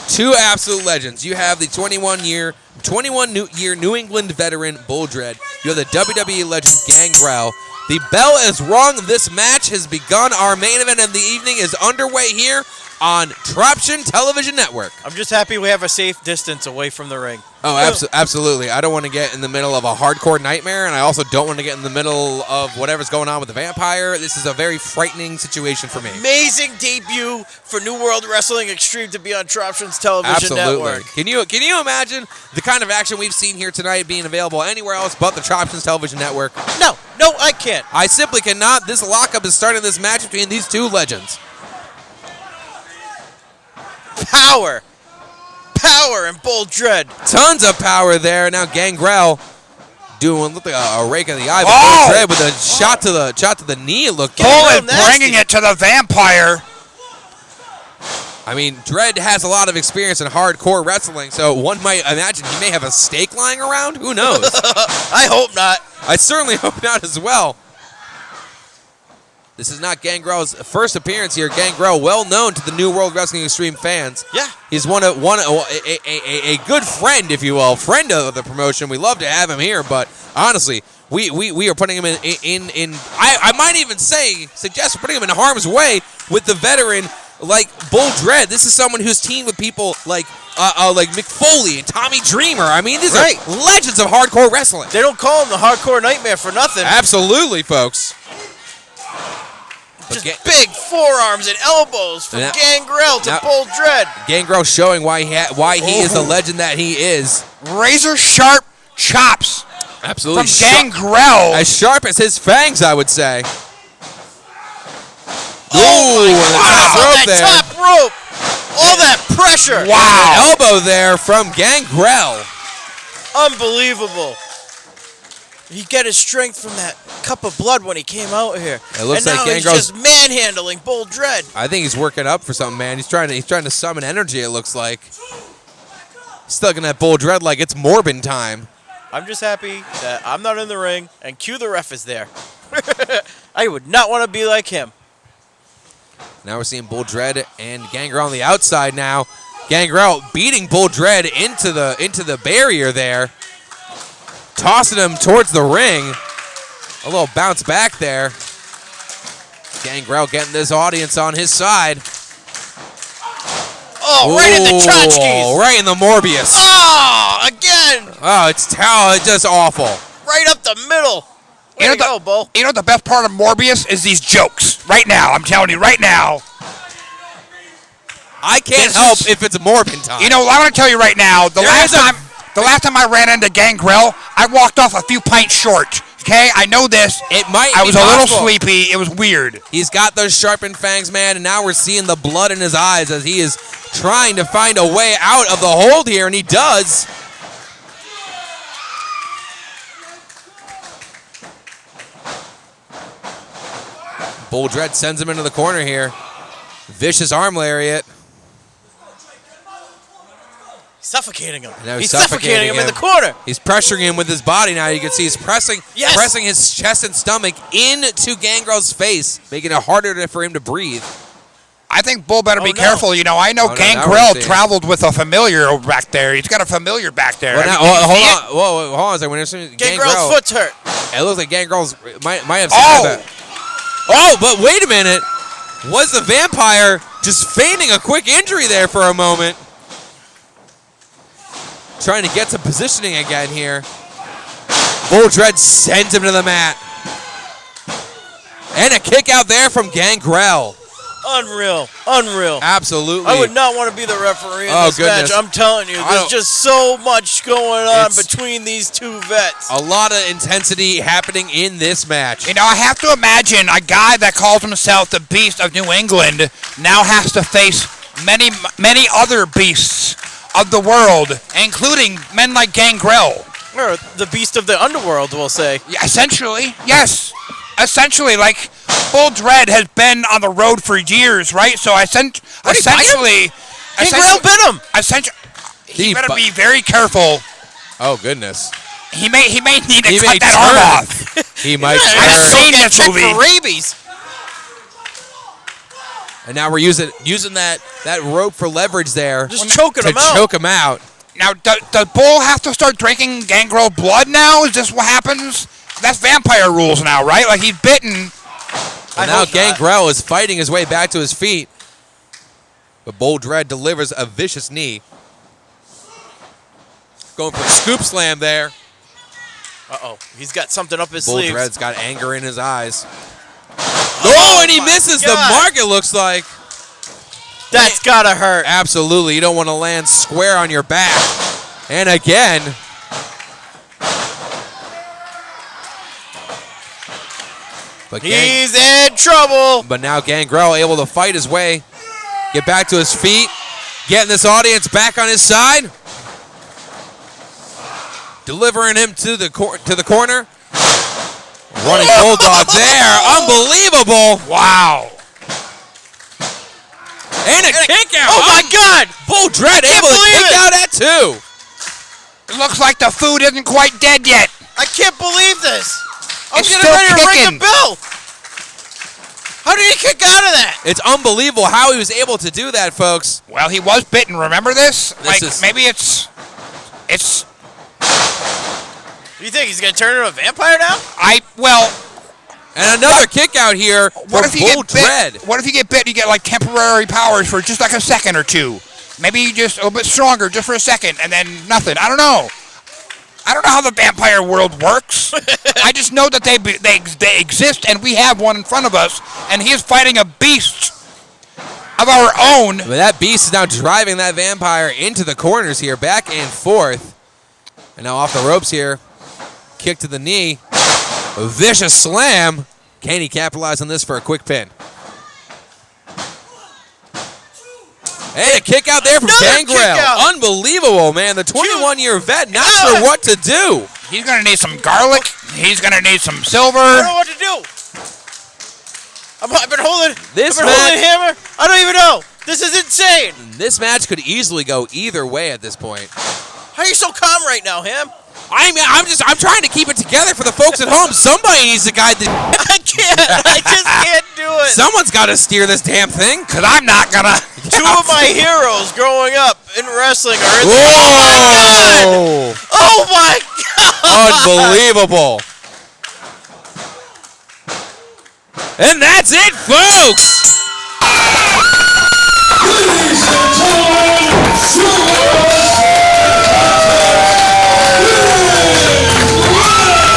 Two absolute legends. You have the 21-year New England veteran Bull Dread. You have the WWE legend Gangrel. The bell is rung. This match has begun. Our main event of the evening is underway here on Troption Television Network. I'm just happy we have a safe distance away from the ring. Oh, absolutely. I don't want to get in the middle of a hardcore nightmare, and I also don't want to get in the middle of whatever's going on with the vampire. This is a very frightening situation for me. Amazing debut for New World Wrestling Extreme to be on Troption's Television Network. Can you imagine the kind of action we've seen here tonight being available anywhere else but the Troption's Television Network? No, I can't. I simply cannot. This lockup is starting this match between these two legends. power. Power and Bull Dread. Tons of power there. Now Gangrel doing look like a rake of the eye. But Oh! Bull Dread with a shot to the knee. It looked Bull like. is bringing it to the Vampire. I mean, Dread has a lot of experience in hardcore wrestling, so one might imagine he may have a stake lying around. Who knows? I hope not. I certainly hope not as well. This is not Gangrel's first appearance here. Gangrel, well known to the New World Wrestling Extreme fans. Yeah. He's a good friend, if you will, friend of the promotion. We love to have him here, but honestly, we are putting him in I might even suggest putting him in harm's way with the veteran like Bull Dread. This is someone who's teamed with people like Mick Foley and Tommy Dreamer. I mean, these are legends of hardcore wrestling. They don't call him the Hardcore Nightmare for nothing. Absolutely, folks. Just big forearms and elbows from Gangrel to Bull Dread. Gangrel showing why he is the legend that he is. Razor sharp chops. Absolutely. From Gangrel. As sharp as his fangs, I would say. Oh, that top rope. All that pressure. Wow. Elbow there from Gangrel. Unbelievable. He got his strength from that cup of blood when he came out here. It looks and like now he's Gangrel's just manhandling Bull Dread. I think he's working up for something, man. He's trying to summon energy, it looks like. He's looking at Bull Dread like it's Morbin time. I'm just happy that I'm not in the ring and Q the ref is there. I would not want to be like him. Now we're seeing Bull Dread and Gangrel on the outside now. Gangrel beating Bull Dread into the barrier there. Tossing him towards the ring. A little bounce back there. Gangrel getting this audience on his side. Oh, right in the tchotchkes. Right in the Morbius. Oh, again. Oh, it's just awful. Right up the middle. Way to go, Bull. You know the best part of Morbius is these jokes. Right now, I'm telling you, right now. I can't help if it's Morbin time. You know, I'm going to tell you right now, the last time I ran into Gangrel, I walked off a few pints short. Okay, I know this. I was a little sleepy. It was weird. He's got those sharpened fangs, man, and now we're seeing the blood in his eyes as he is trying to find a way out of the hold here, and he does. Bull Dread sends him into the corner here. Vicious arm lariat. Suffocating him. He's suffocating him in the corner. He's pressuring him with his body now. You can see he's pressing his chest and stomach into Gangrel's face, making it harder for him to breathe. I think Bull better be careful. You know, I know Gangrel traveled with a familiar back there. He's got a familiar back there. Well, hold on a second. Gangrel's foot's hurt. It looks like Gangrel's might have seen that. Oh, but wait a minute. Was the Vampire just feigning a quick injury there for a moment? Trying to get some positioning again here. Bull Dread sends him to the mat. And a kick out there from Gangrel. Unreal. Unreal. Absolutely. I would not want to be the referee in this match. I'm telling you, there's just so much going on between these two vets. A lot of intensity happening in this match. You know, I have to imagine a guy that calls himself the Beast of New England now has to face many other beasts of the world, including men like Gangrel. Or the Beast of the Underworld, we'll say. Yeah, essentially, yes. Essentially, like, Bull Dread has been on the road for years, right? So essentially... Gangrel bit him! He better be very careful. Oh, goodness. He may need to cut that arm off. He might turn. I've seen this movie. For rabies. And now we're using that rope for leverage there. Just choking him out. To choke him out. Now, does Bull have to start drinking Gangrel blood now? Is this what happens? That's vampire rules now, right? Like, he's bitten. And now Gangrel is fighting his way back to his feet. But Bull Dread delivers a vicious knee. Going for a scoop slam there. Uh-oh. He's got something up his Bull sleeves. Dread's got anger in his eyes. Oh, and he misses the mark, it looks like. That's gotta hurt. Absolutely. You don't want to land square on your back. And again. But he's in trouble. But now Gangrel able to fight his way, get back to his feet. Getting this audience back on his side. Delivering him to the corner. Running bulldog there. Unbelievable. Wow. And a kick out. Oh my God! Bull Dread able to kick out at 2. It looks like the food isn't quite dead yet. I can't believe this. I'm It's getting still ready to ring kicking. the bell. How did he kick out of that? It's unbelievable how he was able to do that, folks. Well, he was bitten. Remember this? This is- Maybe it's. Do you think he's gonna turn into a vampire now? And another kick out here for What if you Bull get Dread. bit? What if you get bit? You get like temporary powers for just like a second or two. Maybe you just a little bit stronger just for a second, and then nothing. I don't know. I don't know how the vampire world works. I just know that they exist, and we have one in front of us, and he is fighting a beast of our own. But that beast is now driving that vampire into the corners here, back and forth. And now off the ropes here. Kick to the knee. A vicious slam. Can he capitalize on this for a quick pin? And a kick out there from Another Gangrel. kick out. Unbelievable, man. The 21-year vet not sure what to do. He's gonna need some garlic. He's gonna need some silver. I don't know what to do. I've been holding This holding match- a hammer. I don't even know. This is insane. This match could easily go either way at this point. How are you so calm right now, Ham? I'm trying to keep it together for the folks at home. Somebody needs to guide the. I can't. I just can't do it. Someone's got to steer this damn thing. Cause I'm not gonna. Two of my heroes growing up in wrestling are in. Whoa! Oh my God! Unbelievable. And that's it, folks.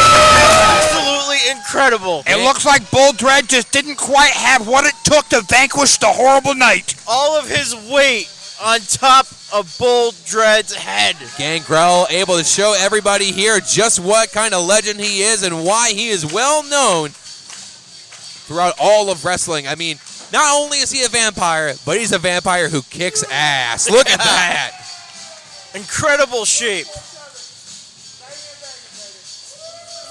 Absolutely incredible. It looks like Bull Dread just didn't quite have what it took to vanquish the horrible night. All of his weight on top of Bull Dread's head. Gangrel able to show everybody here just what kind of legend he is and why he is well known throughout all of wrestling. I mean, not only is he a vampire, but he's a vampire who kicks ass. Look at that. Incredible shape.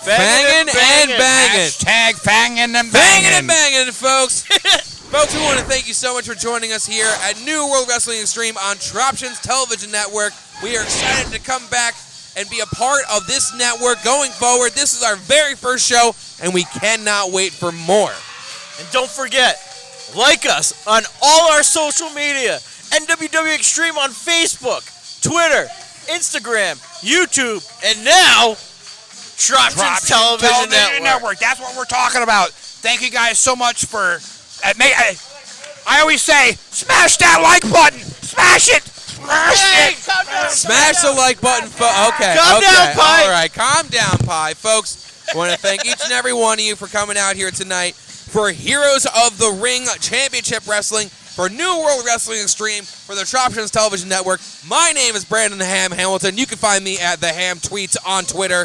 Fangin' and bangin'. Hashtag fangin' and Banging bangin'. and banging, folks. Folks, we want to thank you so much for joining us here at New World Wrestling Extreme on Troptions Television Network. We are excited to come back and be a part of this network going forward. This is our very first show, and we cannot wait for more. And don't forget, like us on all our social media. NWW Extreme on Facebook, Twitter, Instagram, YouTube, and now Troptions Television Network. That's what we're talking about. Thank you guys so much for. I always say, smash that like button. Smash it. Smash it. Calm down, Smash the like button. Okay. Calm down, Pie. All right, calm down, Pie. Folks, I want to thank each and every one of you for coming out here tonight for Heroes of the Ring Championship Wrestling, for New World Wrestling Extreme, for the Troptions Television Network. My name is Brandon the Ham Hamilton. You can find me at the Ham Tweets on Twitter.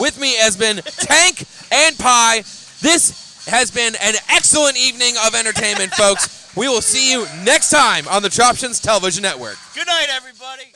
With me has been Tank and Pie. This has been an excellent evening of entertainment, folks. We will see you next time on the Troptions Television Network. Good night, everybody.